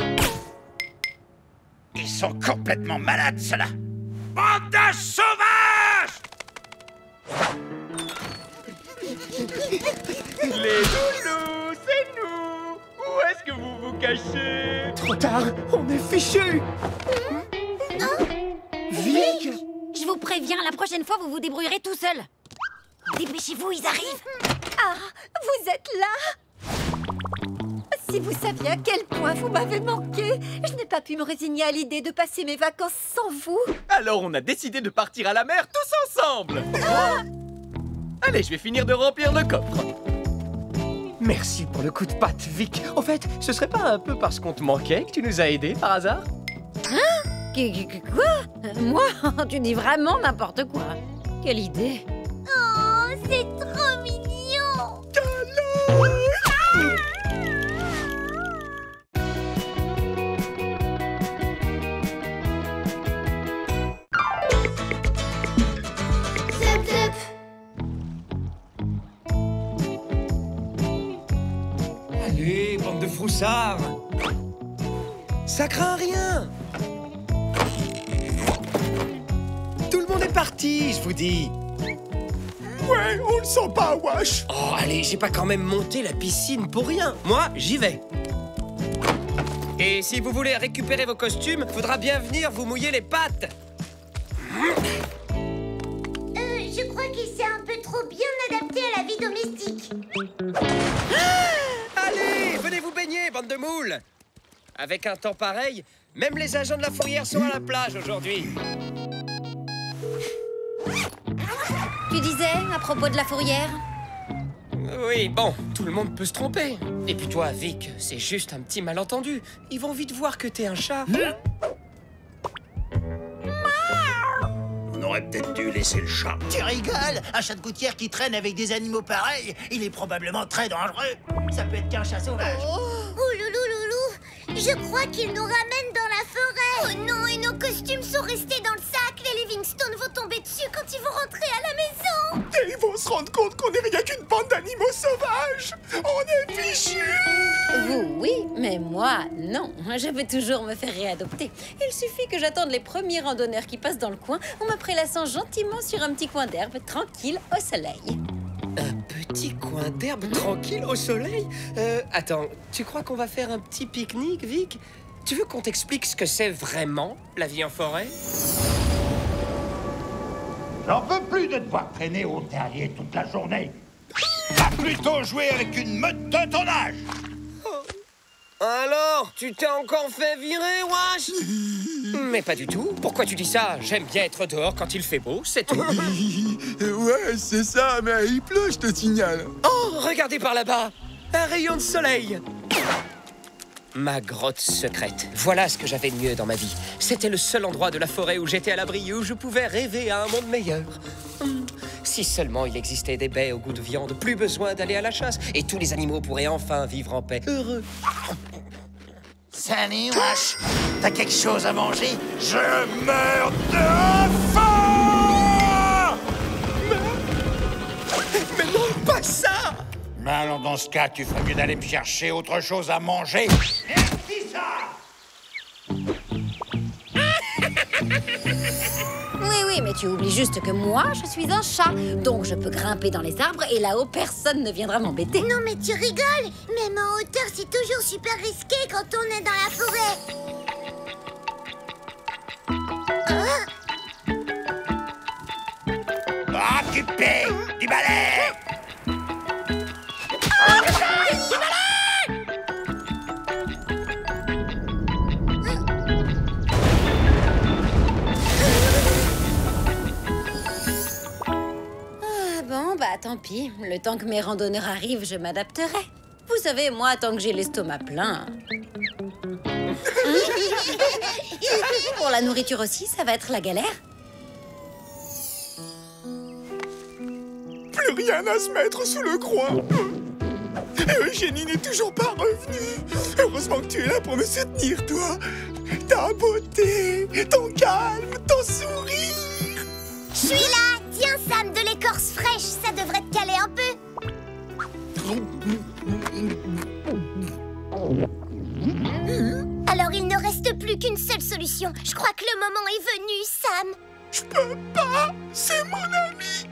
Ils sont complètement malades, ceux-là. Bande de sauvages! Les loulous, c'est nous! Où est-ce que vous vous cachez? Trop tard, on est fichus! Vic! Je vous préviens, la prochaine fois, vous vous débrouillerez tout seul. Dépêchez-vous, ils arrivent. Ah, vous êtes là? Si vous saviez à quel point vous m'avez manqué, je n'ai pas pu me résigner à l'idée de passer mes vacances sans vous. Alors on a décidé de partir à la mer tous ensemble. Allez, je vais finir de remplir le coffre. Merci pour le coup de patte, Vic. Au fait, ce serait pas un peu parce qu'on te manquait que tu nous as aidés par hasard? Hein? Quoi? Moi? Tu dis vraiment n'importe quoi. Quelle idée. Oh, c'est trop mignon. Zep, zep. Allez, bande de froussards! Ça craint rien! Tout le monde est parti, je vous dis! Ouais, on le sent pas, Wash. Oh, allez, j'ai pas quand même monté la piscine pour rien. Moi, j'y vais. Et si vous voulez récupérer vos costumes, faudra bien venir vous mouiller les pattes. Je crois qu'il s'est un peu trop bien adapté à la vie domestique. Allez, venez vous baigner, bande de moules. Avec un temps pareil, même les agents de la fourrière sont à la plage aujourd'hui. Tu disais, à propos de la fourrière? Oui, bon, tout le monde peut se tromper. Et puis toi, Vic, c'est juste un petit malentendu. Ils vont vite voir que t'es un chat. On aurait peut-être dû laisser le chat. Tu rigoles? Un chat de gouttière qui traîne avec des animaux pareils, il est probablement très dangereux. Ça peut être qu'un chat sauvage. Oh loulou loulou, je crois qu'il nous ramène dans la forêt. Oh non, et nos costumes sont restés dans le sac. Les Livingstone vont tomber dessus quand ils vont rentrer à la maison. Et ils vont se rendre compte qu'on n'est rien qu'une bande d'animaux sauvages. On est fichus. Vous, oui, mais moi, non. Je peux toujours me faire réadopter. Il suffit que j'attende les premiers randonneurs qui passent dans le coin en me prélassant gentiment sur un petit coin d'herbe, tranquille, au soleil. Un petit coin d'herbe tranquille au soleil? Attends, tu crois qu'on va faire un petit pique-nique, Vic? Tu veux qu'on t'explique ce que c'est vraiment, la vie en forêt? J'en peux plus de devoir traîner au terrier toute la journée. Va plutôt jouer avec une meute de ton âge. Alors, tu t'es encore fait virer, Wash? Mais pas du tout. Pourquoi tu dis ça? J'aime bien être dehors quand il fait beau, c'est tout. Ouais, c'est ça, mais il pleut, je te signale. Oh, regardez par là-bas. Un rayon de soleil. Ma grotte secrète. Voilà ce que j'avais de mieux dans ma vie. C'était le seul endroit de la forêt où j'étais à l'abri, où je pouvais rêver à un monde meilleur. Si seulement il existait des baies au goût de viande, plus besoin d'aller à la chasse, et tous les animaux pourraient enfin vivre en paix, heureux. Salut, Wash. T'as quelque chose à manger? Je meurs de faim! Mais non, pas ça! Mais alors, dans ce cas, tu ferais mieux d'aller me chercher autre chose à manger. Merci, ça! Oui, mais tu oublies juste que moi, je suis un chat. Donc je peux grimper dans les arbres et là-haut, personne ne viendra m'embêter. Non, mais tu rigoles. Même en hauteur, c'est toujours super risqué quand on est dans la forêt. Occupé du balai! Tant pis, le temps que mes randonneurs arrivent, je m'adapterai. Vous savez, moi, tant que j'ai l'estomac plein... Pour la nourriture aussi, ça va être la galère. Plus rien à se mettre sous le groin. Et Eugénie n'est toujours pas revenue. Heureusement que tu es là pour me soutenir, toi. Ta beauté, ton calme, ton sourire. Je suis là. Tiens, Sam, de l'écorce fraîche, ça devrait te caler un peu. Alors il ne reste plus qu'une seule solution. Je crois que le moment est venu, Sam. Je peux pas. C'est mon ami.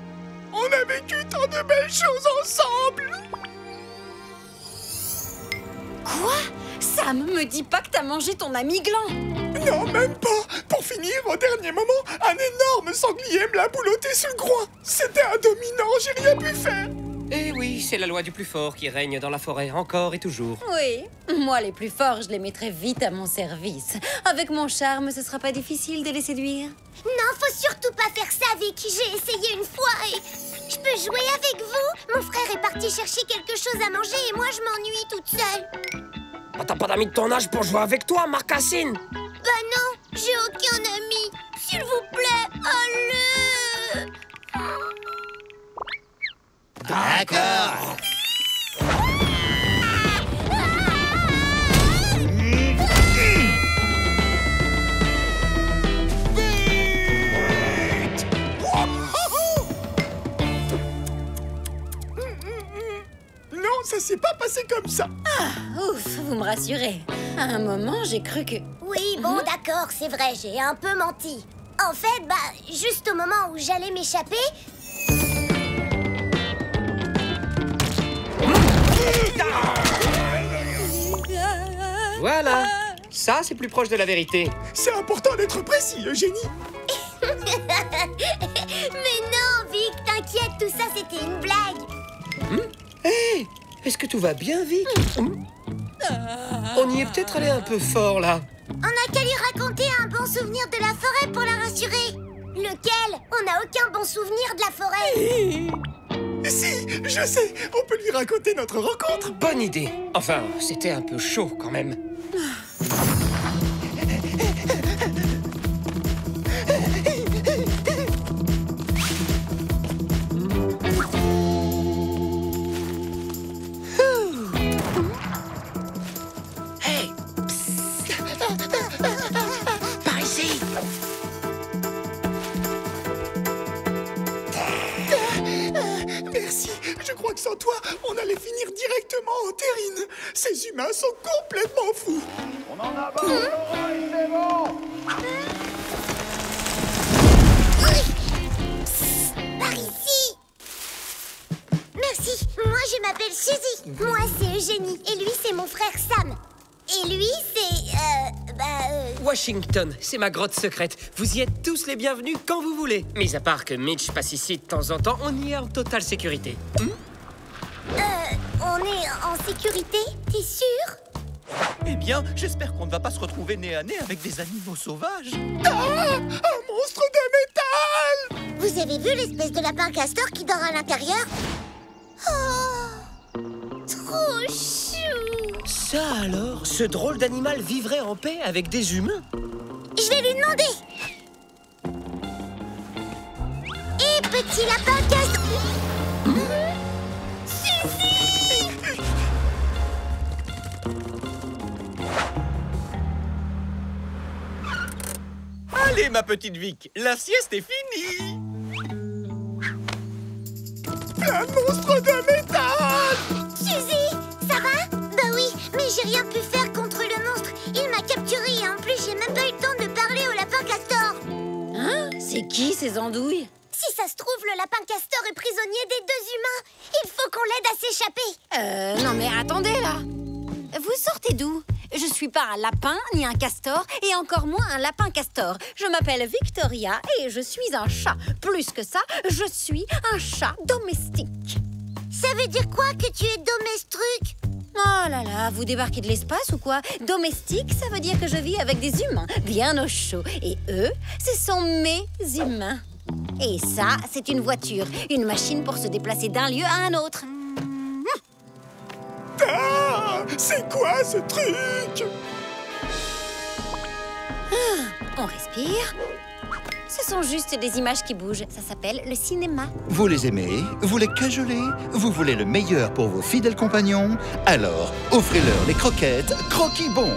On a vécu tant de belles choses ensemble. Quoi? Sam, me dis pas que t'as mangé ton ami gland. Non, même pas. Pour finir, au dernier moment, un énorme sanglier me l'a boulotté sur le groin. C'était un dominant, j'ai rien pu faire. Eh oui, c'est la loi du plus fort qui règne dans la forêt, encore et toujours. Oui, moi les plus forts, je les mettrai vite à mon service. Avec mon charme, ce sera pas difficile de les séduire. Non, faut surtout pas faire ça, Vic. J'ai essayé une fois et... Je peux jouer avec vous? Mon frère est parti chercher quelque chose à manger et moi je m'ennuie toute seule. Oh, t'as pas d'amis de ton âge pour jouer avec toi, Marcassine? Bah non, j'ai aucun ami. S'il vous plaît, allez. D'accord. Non, ça s'est pas passé comme ça. Ah, ouf, vous me rassurez. À un moment, j'ai cru que... Oui, bon, d'accord, c'est vrai, j'ai un peu menti. En fait, bah, juste au moment où j'allais m'échapper... Voilà, ça c'est plus proche de la vérité. C'est important d'être précis, Eugénie. Mais non, Vic, t'inquiète, tout ça c'était une blague. Hé, est-ce que tout va bien, Vic? On y est peut-être allé un peu fort, là. On n'a qu'à lui raconter un bon souvenir de la forêt pour la rassurer. Lequel? On n'a aucun bon souvenir de la forêt. Si, je sais, on peut lui raconter notre rencontre. Bonne idée. Enfin, c'était un peu chaud quand même. Hey, par ici. Merci, je crois que sans toi, on allait finir directement en terrine. Ces humains sont complètement fous. On en a marre, c'est bon. Par ici. Merci, moi je m'appelle Suzy. Moi c'est Eugénie et lui c'est mon frère Sam. Et lui c'est... Washington, c'est ma grotte secrète. Vous y êtes tous les bienvenus quand vous voulez. Mis à part que Mitch passe ici de temps en temps, on y est en totale sécurité. On est en sécurité, t'es sûr? Eh bien, j'espère qu'on ne va pas se retrouver nez à nez avec des animaux sauvages. Ah, un monstre de métal! Vous avez vu l'espèce de lapin castor qui dort à l'intérieur? Oh, trop chou! Ça alors, ce drôle d'animal vivrait en paix avec des humains? Je vais lui demander. Et petit lapin castor... Suzy! Allez, ma petite Vic, la sieste est finie. Un monstre de métal! Suzy, ça va? Bah oui, mais j'ai rien pu faire contre le monstre. Il m'a capturé et en plus, j'ai même pas eu le temps de parler au lapin castor. Hein? C'est qui ces andouilles? Si ça se trouve, le lapin castor est prisonnier des deux humains. Il faut qu'on l'aide à s'échapper. Non mais attendez là. Vous sortez d'où? Je suis pas un lapin ni un castor et encore moins un lapin castor. Je m'appelle Victoria et je suis un chat. Plus que ça, je suis un chat domestique. Ça veut dire quoi que tu es domestruc? Oh là là, vous débarquez de l'espace ou quoi? Domestique, ça veut dire que je vis avec des humains, bien au chaud. Et eux, ce sont mes humains. Et ça, c'est une voiture, une machine pour se déplacer d'un lieu à un autre. Ah, c'est quoi ce truc? On respire. Ce sont juste des images qui bougent. Ça s'appelle le cinéma. Vous les aimez, vous les cajolez, vous voulez le meilleur pour vos fidèles compagnons, alors offrez-leur les croquettes Croquis-Bon.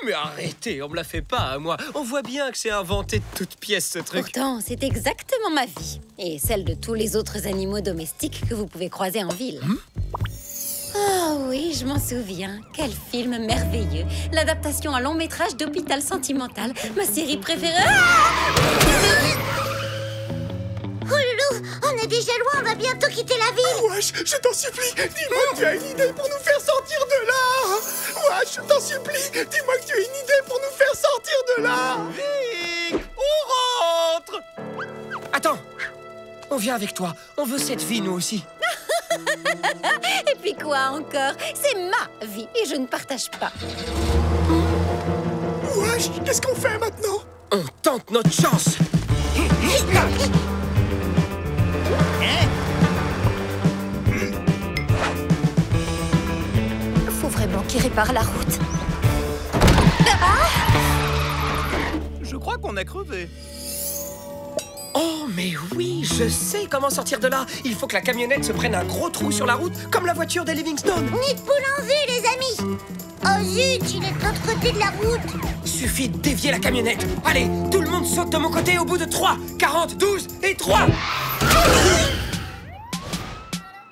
Mais arrêtez, on me la fait pas à moi. On voit bien que c'est inventé de toutes pièces ce truc. Pourtant, c'est exactement ma vie. Et celle de tous les autres animaux domestiques que vous pouvez croiser en ville. Oh oui, je m'en souviens. Quel film merveilleux. L'adaptation à long métrage d'Hôpital Sentimental. Ma série préférée. Oh loulou, on est déjà loin, on va bientôt quitter la ville. Wesh, je t'en supplie, dis-moi que tu as une idée pour nous faire sortir de là. Wesh, je t'en supplie, dis-moi que tu as une idée pour nous faire sortir de là. Vic, on rentre. Attends, on vient avec toi. On veut cette vie, nous aussi. Et puis quoi encore? C'est ma vie et je ne partage pas. Wesh, qu'est-ce qu'on fait maintenant? On tente notre chance. Faut vraiment qu'il répare la route. Je crois qu'on a crevé. Oh, mais oui, je sais comment sortir de là. Il faut que la camionnette se prenne un gros trou sur la route, comme la voiture des Livingstone. Nid de poule en vue, les amis. Oh zut, il est de l'autre côté de la route. Suffit de dévier la camionnette. Allez, tout le monde saute de mon côté au bout de 3, 40, 12 et 3.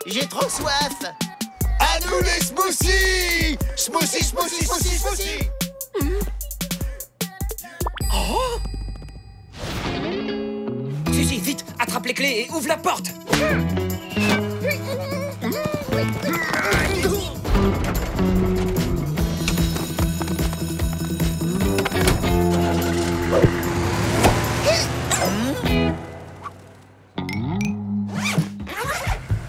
J'ai trop soif. À nous les smoothies. Smoothie, smoothie, smoothie, smoothie. Oh! Suzy, vite, attrape les clés et ouvre la porte.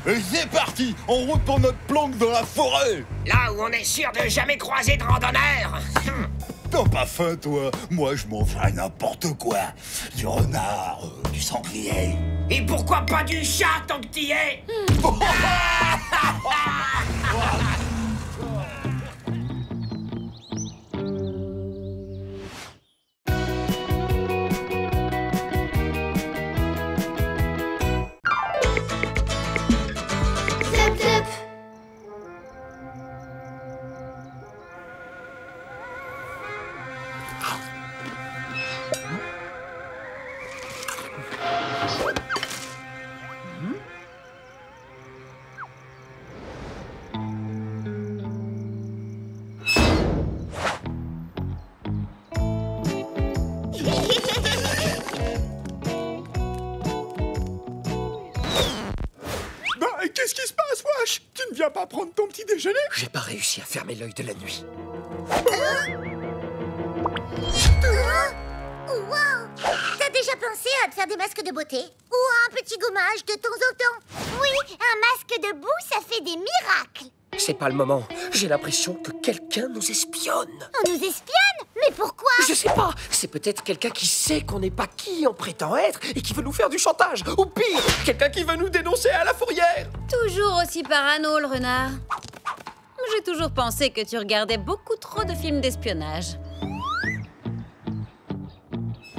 Et c'est parti, en route pour notre planque dans la forêt. Là où on est sûr de jamais croiser de randonneurs. T'as pas faim, toi? Moi, je m'en ferais n'importe quoi. Du renard, du sanglier. Et pourquoi pas du chat tant que t'y es? Qu'est-ce qui se passe, wesh? Tu ne viens pas prendre ton petit déjeuner? J'ai pas réussi à fermer l'œil de la nuit. Wow! T'as déjà pensé à te faire des masques de beauté? Ou à un petit gommage de temps en temps? Oui, un masque de boue, ça fait des miracles. C'est pas le moment. J'ai l'impression que quelqu'un nous espionne. On nous espionne? Mais pourquoi? Je sais pas. C'est peut-être quelqu'un qui sait qu'on n'est pas qui on prétend être et qui veut nous faire du chantage. Ou pire, quelqu'un qui veut nous dénoncer à la fourrière. Toujours aussi parano, le renard. J'ai toujours pensé que tu regardais beaucoup trop de films d'espionnage.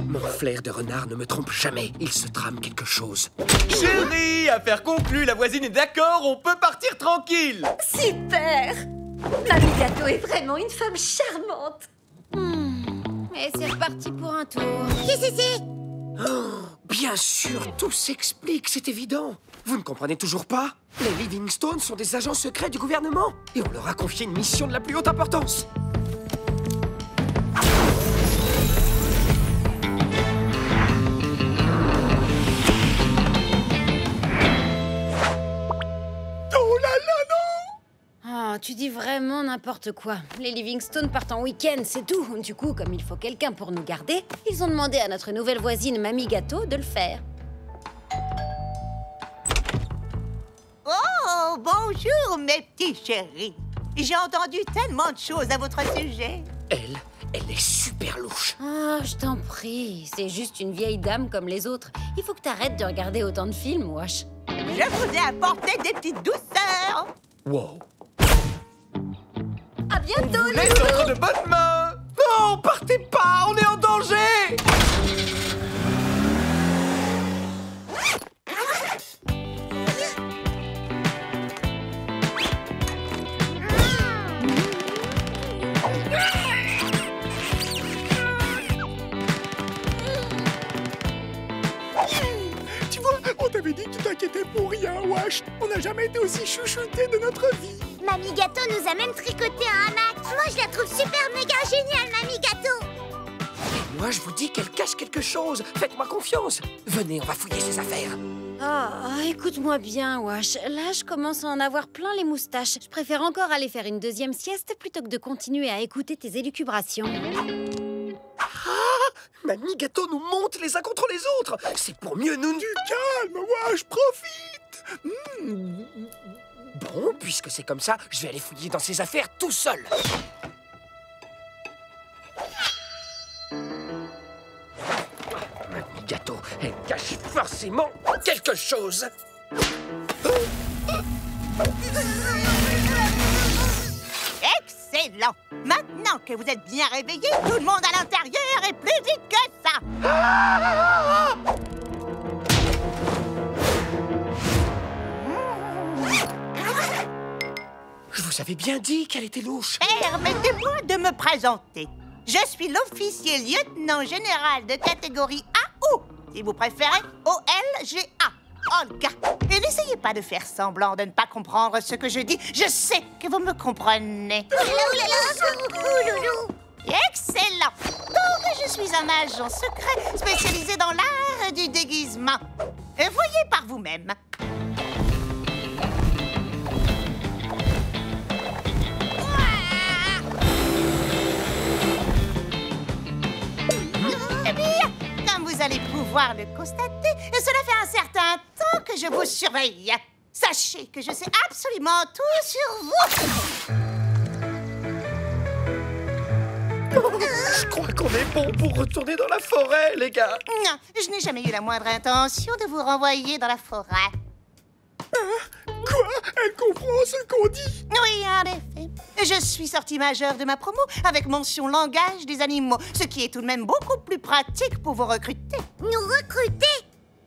Mon flair de renard ne me trompe jamais. Il se trame quelque chose. Chérie, affaire conclue, la voisine est d'accord, on peut partir tranquille. Super! Mamie Gâteau est vraiment une femme charmante. Et c'est reparti pour un tour. Qu'est-ce que c'est? Oh, bien sûr, tout s'explique, c'est évident. Vous ne comprenez toujours pas? Les Livingstone sont des agents secrets du gouvernement. Et on leur a confié une mission de la plus haute importance. Tu dis vraiment n'importe quoi. Les Livingstone partent en week-end, c'est tout. Du coup, comme il faut quelqu'un pour nous garder, ils ont demandé à notre nouvelle voisine Mamie Gâteau de le faire. Oh, bonjour, mes petits chéris. J'ai entendu tellement de choses à votre sujet. Elle est super louche. Oh, je t'en prie. C'est juste une vieille dame comme les autres. Il faut que t'arrêtes de regarder autant de films, wesh. Je vous ai apporté des petites douceurs. Wow. bientôt, Vous laisse entre de bonnes mains. Non, partez pas, on est en danger. Tu vois, on t'avait dit que tu t'inquiétais pour rien, Wash. On n'a jamais été aussi chouchoutés de notre vie. Mamie Gâteau nous a même tricoté un hamac. Moi, je la trouve super méga géniale, Mamie Gâteau. Moi, je vous dis qu'elle cache quelque chose. Faites-moi confiance. Venez, on va fouiller ses affaires. Oh, écoute-moi bien, Wash. Là, je commence à en avoir plein les moustaches. Je préfère encore aller faire une deuxième sieste plutôt que de continuer à écouter tes élucubrations. Ah, Mamie Gâteau nous monte les uns contre les autres. C'est pour mieux nous... Du calme, Wash, profite. Bon, puisque c'est comme ça, je vais aller fouiller dans ses affaires tout seul. Mamie Gâteau, elle cache forcément quelque chose. Excellent. Maintenant que vous êtes bien réveillés, tout le monde à l'intérieur est plus vite que ça. Je vous avais bien dit qu'elle était louche. Permettez-moi de me présenter. Je suis l'officier lieutenant général de catégorie A ou, si vous préférez, OLGA. Olga. Et n'essayez pas de faire semblant de ne pas comprendre ce que je dis. Je sais que vous me comprenez. Excellent. Donc, je suis un agent secret spécialisé dans l'art du déguisement. Voyez par vous-même. Eh bien, comme vous allez pouvoir le constater, cela fait un certain temps que je vous surveille. Sachez que je sais absolument tout sur vous. Je crois qu'on est bon pour retourner dans la forêt, les gars. Non, je n'ai jamais eu la moindre intention de vous renvoyer dans la forêt. Quoi? Elle comprend ce qu'on dit? Oui, en effet. Je suis sortie majeure de ma promo avec mention langage des animaux, ce qui est tout de même beaucoup plus pratique pour vous recruter. Nous recruter?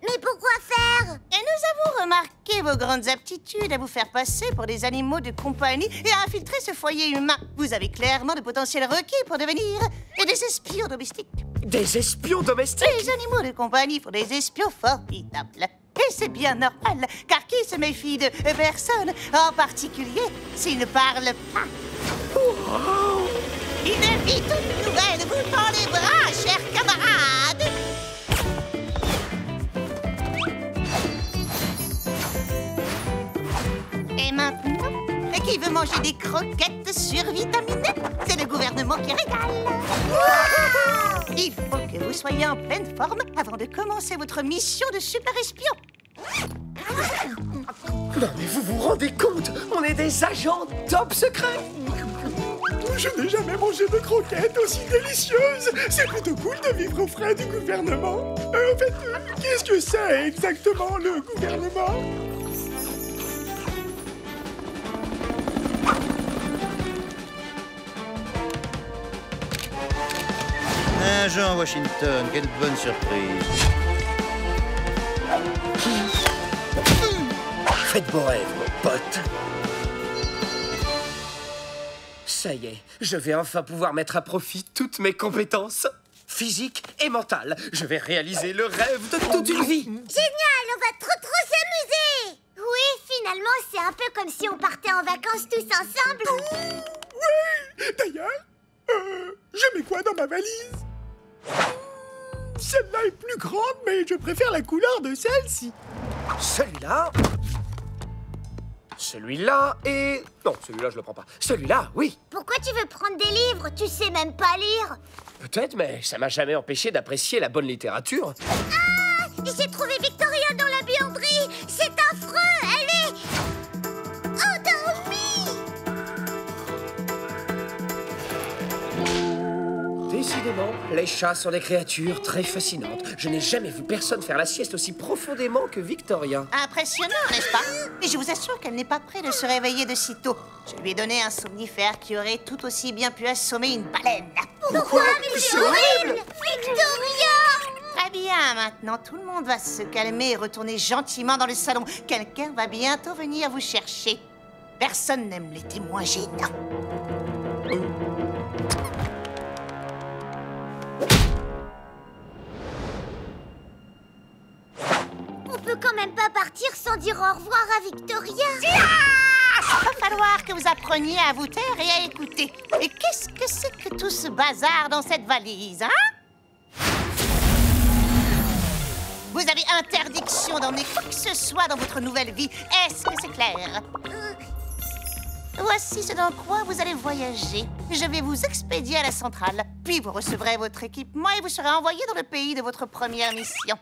Mais pourquoi faire? Et nous avons remarqué vos grandes aptitudes à vous faire passer pour des animaux de compagnie et à infiltrer ce foyer humain. Vous avez clairement de potentiel requis pour devenir des espions domestiques. Des espions domestiques? Les animaux de compagnie font des espions formidables. Et c'est bien normal, car qui se méfie de personne, en particulier s'il ne parle pas? Wow. Une vie toute nouvelle vous tend les bras, chers camarades! Et maintenant, qui veut manger des croquettes survitaminées? C'est le gouvernement qui régale. Il faut que vous soyez en pleine forme avant de commencer votre mission de super espion. Non mais vous vous rendez compte? On est des agents top secrets. Je n'ai jamais mangé de croquettes aussi délicieuses. C'est plutôt cool de vivre aux frais du gouvernement. En fait, qu'est-ce que c'est exactement, le gouvernement? Agent Washington, quelle bonne surprise. Faites beaux rêves, mon pote. Ça y est, je vais enfin pouvoir mettre à profit toutes mes compétences physiques et mentales. Je vais réaliser le rêve de toute une vie. Génial, on va trop s'amuser. Oui, finalement, c'est un peu comme si on partait en vacances tous ensemble. Oui, d'ailleurs, je mets quoi dans ma valise? Celle-là est plus grande, mais je préfère la couleur de celle-ci. Celui-là... Celui-là et... Non, celui-là, je le prends pas. Celui-là, oui. Pourquoi tu veux prendre des livres? Tu sais même pas lire. Peut-être, mais ça m'a jamais empêché d'apprécier la bonne littérature. Ah! J'ai trouvé Victoria dans la buanderie. C'est affreux, elle est... endormie. Décidément, Décidément, les chats sont des créatures très fascinantes. Je n'ai jamais vu personne faire la sieste aussi profondément que Victoria. Impressionnant, n'est-ce pas? Mais je vous assure qu'elle n'est pas prête de se réveiller de sitôt. Je lui ai donné un somnifère qui aurait tout aussi bien pu assommer une baleine. Pourquoi? Mais c'est horrible! Victoria! Très bien, maintenant tout le monde va se calmer et retourner gentiment dans le salon. Quelqu'un va bientôt venir vous chercher. Personne n'aime les témoins gênants. On peut quand même pas partir sans dire au revoir à Victoria. Il va falloir que vous appreniez à vous taire et à écouter. Et qu'est-ce que c'est que tout ce bazar dans cette valise, hein? Vous avez interdiction d'emmener quoi que ce soit dans votre nouvelle vie. Est-ce que c'est clair? Voici ce dans quoi vous allez voyager. Je vais vous expédier à la centrale. Puis vous recevrez votre équipement et vous serez envoyé dans le pays de votre première mission.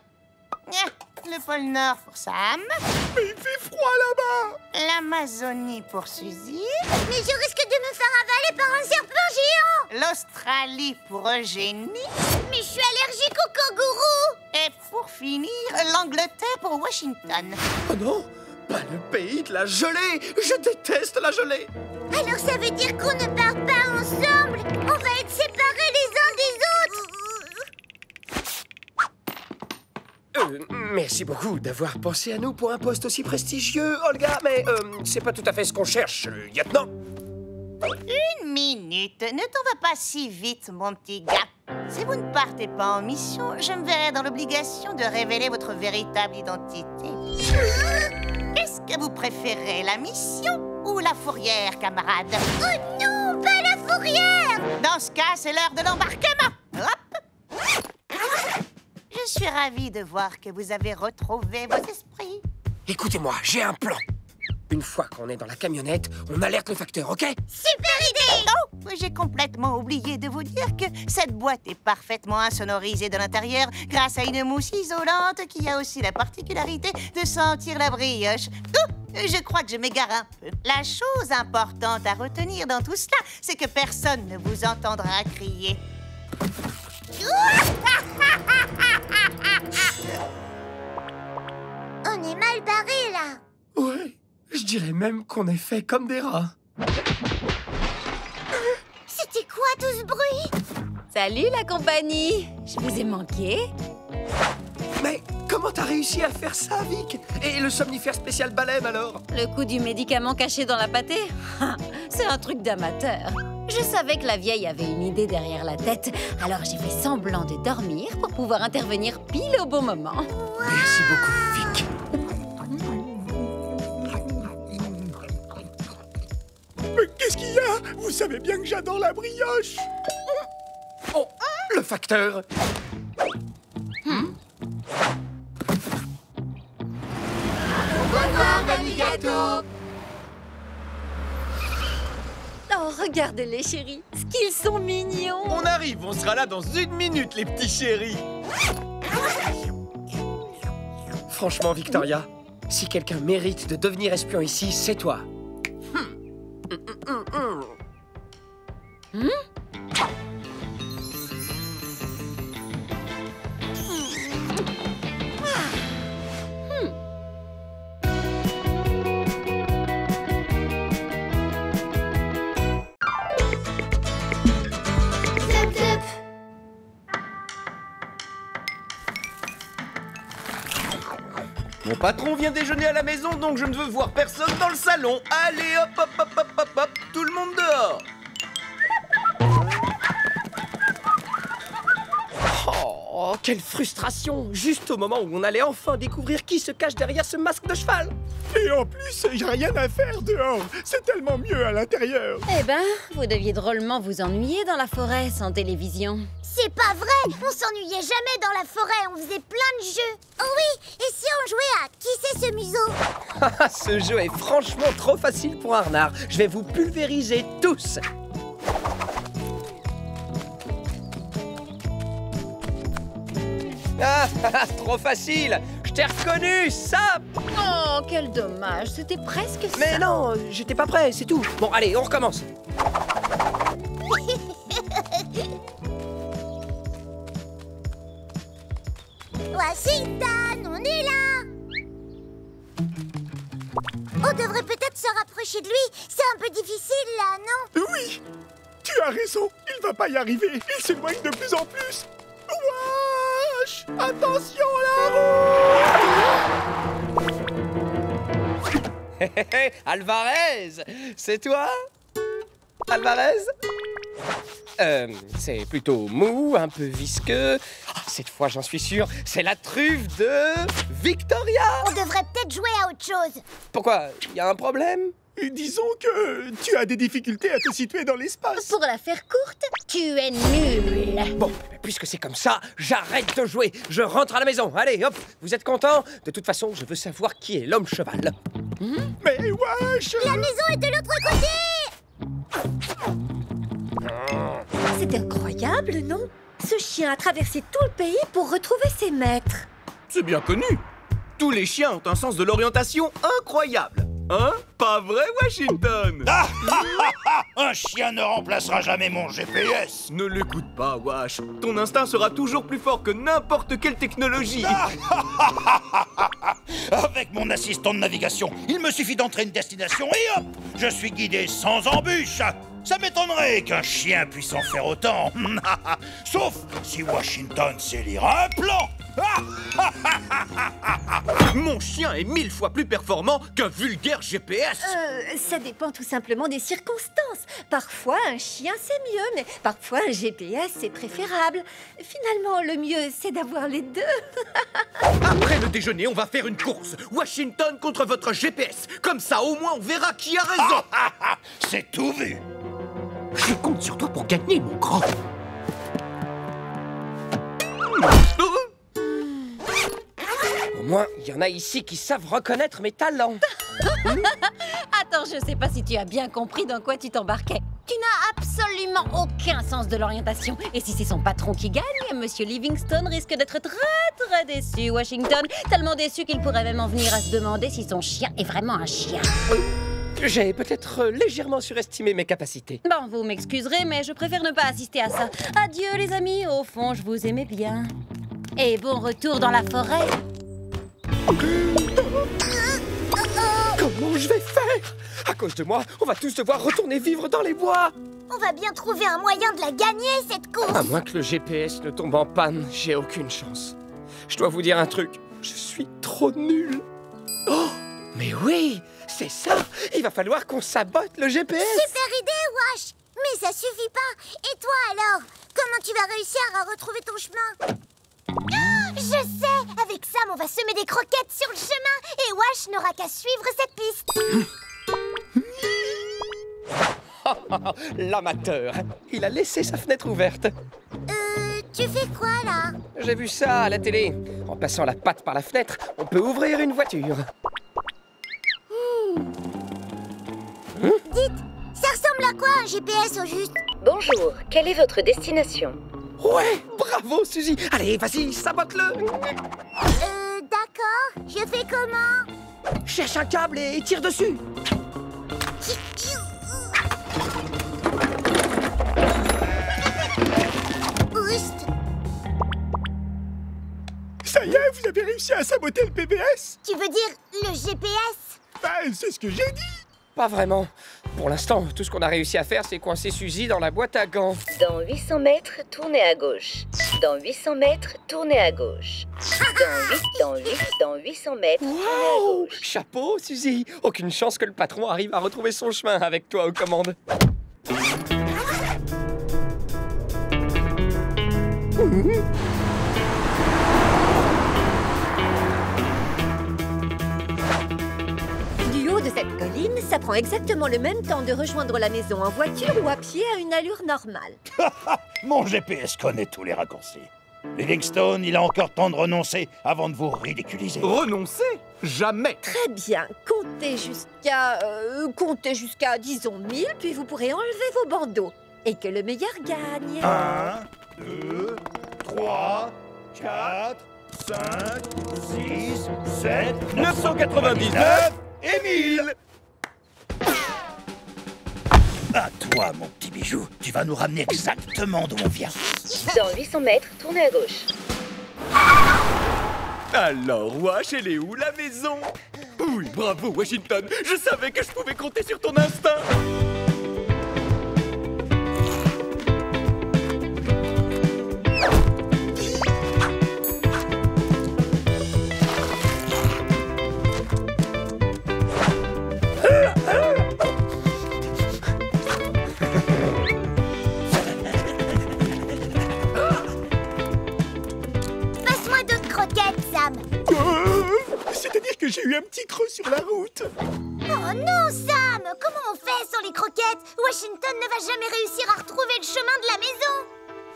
Le pôle Nord pour Sam. Mais il fait froid là-bas. L'Amazonie pour Suzy. Mais je risque de me faire avaler par un serpent géant. L'Australie pour Eugénie. Mais je suis allergique aux kangourous. Et pour finir, l'Angleterre pour Washington. Oh non, pas le pays de la gelée. Je déteste la gelée. Alors ça veut dire qu'on ne part pas ensemble. On va être séparés les uns des autres. Merci beaucoup d'avoir pensé à nous pour un poste aussi prestigieux, Olga. Mais c'est pas tout à fait ce qu'on cherche, lieutenant. Une minute, ne t'en va pas si vite, mon petit gars. Si vous ne partez pas en mission, je me verrai dans l'obligation de révéler votre véritable identité. Est-ce que vous préférez la mission ou la fourrière, camarade? Oh non, pas la fourrière! Dans ce cas, c'est l'heure de l'embarquement. Hop! Je suis ravie de voir que vous avez retrouvé vos esprits. Écoutez-moi, j'ai un plan. Une fois qu'on est dans la camionnette, on alerte le facteur, ok? Super idée! Oh, j'ai complètement oublié de vous dire que cette boîte est parfaitement insonorisée de l'intérieur grâce à une mousse isolante qui a aussi la particularité de sentir la brioche. Je crois que je m'égare un peu. La chose importante à retenir dans tout cela, c'est que personne ne vous entendra crier. On est mal barré là. Ouais, je dirais même qu'on est fait comme des rats. C'était quoi tout ce bruit? Salut la compagnie. Je vous ai manqué. Mais comment t'as réussi à faire ça, Vic? Et le somnifère spécial baleine, alors? Le coup du médicament caché dans la pâtée? C'est un truc d'amateur. Je savais que la vieille avait une idée derrière la tête, alors j'ai fait semblant de dormir pour pouvoir intervenir pile au bon moment. Wow. Merci beaucoup, Vic. Mais qu'est-ce qu'il y a? Vous savez bien que j'adore la brioche. Oh, le facteur. Au revoir, Manigato. Oh, regardez-les, chéris. Ce qu'ils sont mignons. On arrive, on sera là dans 1 minute, les petits chéris. Franchement, Victoria, si quelqu'un mérite de devenir espion ici, c'est toi. Mon patron vient déjeuner à la maison, donc je ne veux voir personne dans le salon. Allez, hop, hop, hop, hop, hop, hop, tout le monde dehors. Oh, quelle frustration! Juste au moment où on allait enfin découvrir qui se cache derrière ce masque de cheval. Et en plus, il n'y a rien à faire dehors. C'est tellement mieux à l'intérieur. Eh ben, vous deviez drôlement vous ennuyer dans la forêt sans télévision. C'est pas vrai. On s'ennuyait jamais dans la forêt. On faisait plein de jeux. Oh oui, et si on jouait à Qui c'est ce museau? Ce jeu est franchement trop facile pour un renard. Je vais vous pulvériser tous. Trop facile. Je t'ai reconnu, Sam. Oh, quel dommage. C'était presque ça. Mais non, j'étais pas prêt, c'est tout. Bon, allez, on recommence. Washington, on est là! On devrait peut-être se rapprocher de lui. C'est un peu difficile, là, non? Oui, tu as raison. Il va pas y arriver. Il s'éloigne de plus en plus. Wesh! Attention, la roue! Hé hé hé, Alvarez, c'est toi? Alvarez? C'est plutôt mou, un peu visqueux. Ah, cette fois, j'en suis sûr, c'est la truffe de Victoria! On devrait peut-être jouer à autre chose. Pourquoi? Y a un problème? Disons que tu as des difficultés à te situer dans l'espace. Pour la faire courte, tu es nul. Bon, puisque c'est comme ça, j'arrête de jouer. Je rentre à la maison. Allez, hop, vous êtes contents? De toute façon, je veux savoir qui est l'homme cheval. Mais wesh! La maison est de l'autre côté! C'est incroyable, non? Ce chien a traversé tout le pays pour retrouver ses maîtres. C'est bien connu. Tous les chiens ont un sens de l'orientation incroyable. Hein? Pas vrai, Washington? Un chien ne remplacera jamais mon GPS. Ne l'écoute pas, Wash. Ton instinct sera toujours plus fort que n'importe quelle technologie. Avec mon assistant de navigation, il me suffit d'entrer une destination et hop, je suis guidé sans embûche. Ça m'étonnerait qu'un chien puisse en faire autant. Sauf si Washington sait lire un plan. Mon chien est 1000 fois plus performant qu'un vulgaire GPS. Ça dépend tout simplement des circonstances. Parfois, un chien, c'est mieux, mais parfois, un GPS, c'est préférable. Finalement, le mieux, c'est d'avoir les deux. Après le déjeuner, on va faire une course. Washington contre votre GPS. Comme ça, au moins, on verra qui a raison. C'est tout vu. Je compte sur toi pour gagner, mon grand. Au moins, il y en a ici qui savent reconnaître mes talents. Attends, je sais pas si tu as bien compris dans quoi tu t'embarquais. Tu n'as absolument aucun sens de l'orientation. Et si c'est son patron qui gagne, Monsieur Livingstone risque d'être très déçu, Washington. Tellement déçu qu'il pourrait même en venir à se demander si son chien est vraiment un chien. J'ai peut-être légèrement surestimé mes capacités. Bon, vous m'excuserez, mais je préfère ne pas assister à ça. Adieu, les amis. Au fond, je vous aimais bien. Et bon retour dans la forêt. Comment je vais faire? À cause de moi, on va tous devoir retourner vivre dans les bois. On va bien trouver un moyen de la gagner, cette course. À moins que le GPS ne tombe en panne, j'ai aucune chance. Je dois vous dire un truc, je suis trop nul. Oh, mais oui, c'est ça. Il va falloir qu'on sabote le GPS. Super idée, Wash. Mais ça suffit pas. Et toi alors? Comment tu vas réussir à retrouver ton chemin? Je sais. Avec Sam, on va semer des croquettes sur le chemin. Et Wash n'aura qu'à suivre cette piste. L'amateur. Il a laissé sa fenêtre ouverte. Tu fais quoi là? J'ai vu ça à la télé. En passant la patte par la fenêtre, on peut ouvrir une voiture. Dites, ça ressemble à quoi un GPS au juste? Bonjour, quelle est votre destination? Ouais, bravo Suzy. Allez, vas-y, sabote-le. D'accord. Je fais comment? Cherche un câble et tire dessus. Oust. Ça y est, vous avez réussi à saboter le PBS? Tu veux dire le GPS? Ben, c'est ce que j'ai dit. Pas vraiment. Pour l'instant, tout ce qu'on a réussi à faire, c'est coincer Suzy dans la boîte à gants. Dans 800 mètres, tournez à gauche. Dans 800 mètres, tournez à gauche. Dans 800 mètres, tournez à gauche. Chapeau, Suzy. Aucune chance que le patron arrive à retrouver son chemin avec toi aux commandes. Du haut de cette colline, ça prend exactement le même temps de rejoindre la maison en voiture ou à pied à une allure normale. Mon GPS connaît tous les raccourcis. Livingstone, il a encore temps de renoncer avant de vous ridiculiser. Renoncer? Jamais. Très bien, comptez jusqu'à disons 1000, puis vous pourrez enlever vos bandeaux. Et que le meilleur gagne. 1, 2, 3, 4, 5, 6, 7, 999 et 1000. À toi, mon petit bijou, tu vas nous ramener exactement d'où on vient. Dans 800 mètres, tournez à gauche. Alors, Wash, elle est où la maison? Oui, bravo, Washington. Je savais que je pouvais compter sur ton instinct. Passe-moi d'autres croquettes, Sam. C'est-à-dire que j'ai eu un petit creux sur la route. Oh non, Sam! Comment on fait sans les croquettes? Washington ne va jamais réussir à retrouver le chemin de la maison.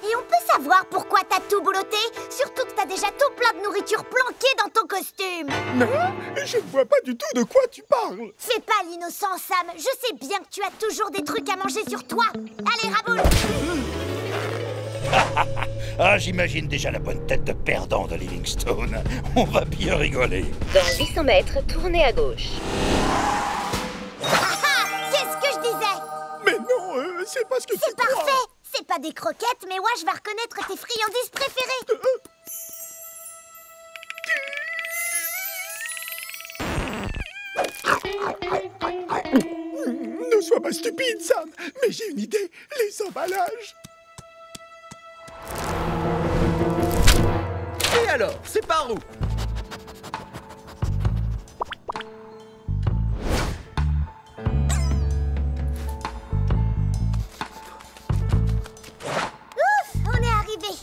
Et on peut savoir pourquoi t'as tout boulotté? Surtout que t'as déjà tout plein de nourriture planquée dans ton costume. Non, je ne vois pas du tout de quoi tu parles. Fais pas l'innocent, Sam. Je sais bien que tu as toujours des trucs à manger sur toi. Allez, raboule! Ah, j'imagine déjà la bonne tête de perdant de Livingstone. On va bien rigoler. Dans 800 mètres, tournez à gauche. Qu'est-ce que je disais? Mais non, c'est pas ce que tu C'est parfait. C'est pas des croquettes, mais Wash va reconnaître tes friandises préférées. Ne sois pas stupide, Sam. Mais j'ai une idée. Les emballages. Et alors, c'est par où? Ouf, on est arrivé.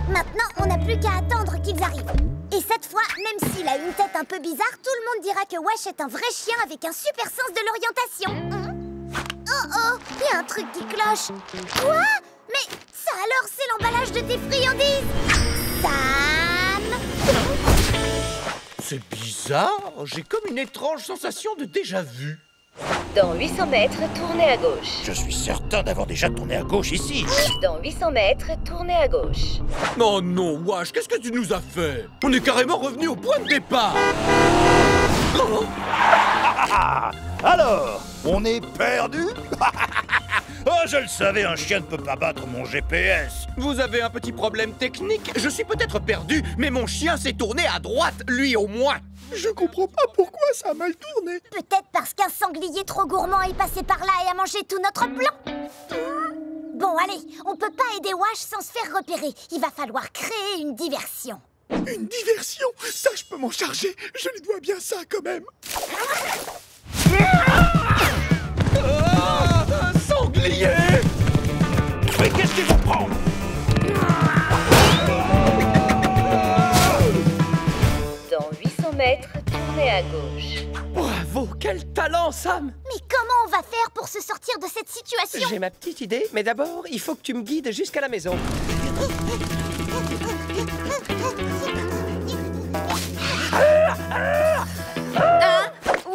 Maintenant, on n'a plus qu'à attendre qu'ils arrivent. Et cette fois, même s'il a une tête un peu bizarre, tout le monde dira que Wash est un vrai chien avec un super sens de l'orientation. Oh, il y a un truc qui cloche. Quoi? Mais ça alors, c'est l'emballage de tes friandises. Sam! C'est bizarre, j'ai comme une étrange sensation de déjà-vu. Dans 800 mètres, tournez à gauche. Je suis certain d'avoir déjà tourné à gauche ici. Dans 800 mètres, tournez à gauche. Oh non, Wash, qu'est-ce que tu nous as fait? On est carrément revenu au point de départ. Oh. Alors, on est perdu? Oh, je le savais, un chien ne peut pas battre mon GPS. Vous avez un petit problème technique. Je suis peut-être perdu, mais mon chien s'est tourné à droite, lui au moins. Je comprends pas pourquoi ça a mal tourné. Peut-être parce qu'un sanglier trop gourmand est passé par là et a mangé tout notre plan. Bon, allez, on peut pas aider Wash sans se faire repérer. Il va falloir créer une diversion. Une diversion? Ça, je peux m'en charger. Je lui dois bien ça, quand même. Un sanglier! Mais qu'est-ce qu'il vous prend? Dans 800 mètres, tournez à gauche. Bravo, quel talent, Sam! Mais comment on va faire pour se sortir de cette situation? J'ai ma petite idée, mais d'abord, il faut que tu me guides jusqu'à la maison.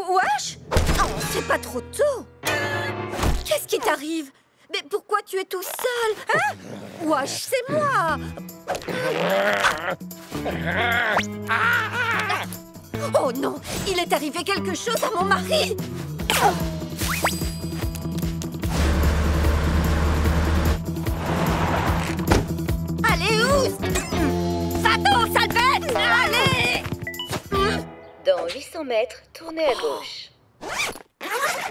Wash? Oh, c'est pas trop tôt. Qu'est-ce qui t'arrive? Mais pourquoi tu es tout seul? Hein? Wash, c'est moi. Oh non, il est arrivé quelque chose à mon mari. Allez, Ouz! Va-t'en, sale bête! Allez! Dans 800 mètres, tournez à gauche.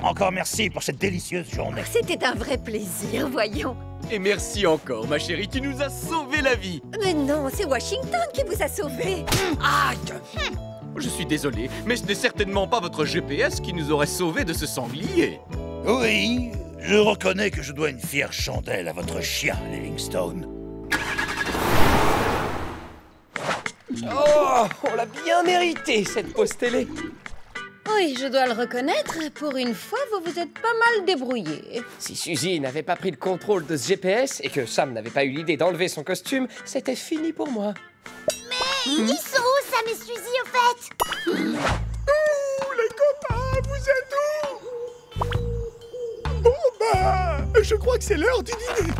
Encore merci pour cette délicieuse journée. C'était un vrai plaisir, voyons. Et merci encore, ma chérie, tu nous as sauvé la vie. Mais non, c'est Washington qui vous a sauvé. Aïe! Je suis désolé, mais ce n'est certainement pas votre GPS qui nous aurait sauvés de ce sanglier. Oui, je reconnais que je dois une fière chandelle à votre chien, Livingstone. Oh, on l'a bien mérité, cette pause télé. Oui, je dois le reconnaître, pour une fois, vous vous êtes pas mal débrouillé. Si Suzy n'avait pas pris le contrôle de ce GPS et que Sam n'avait pas eu l'idée d'enlever son costume, c'était fini pour moi. Mais ils sont où, Sam et Suzy, au fait? Ouh, les copains, vous êtes où? Bon, bah, je crois que c'est l'heure du dîner.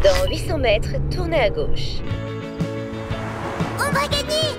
Dans 800 mètres, tournez à gauche. On va gagner!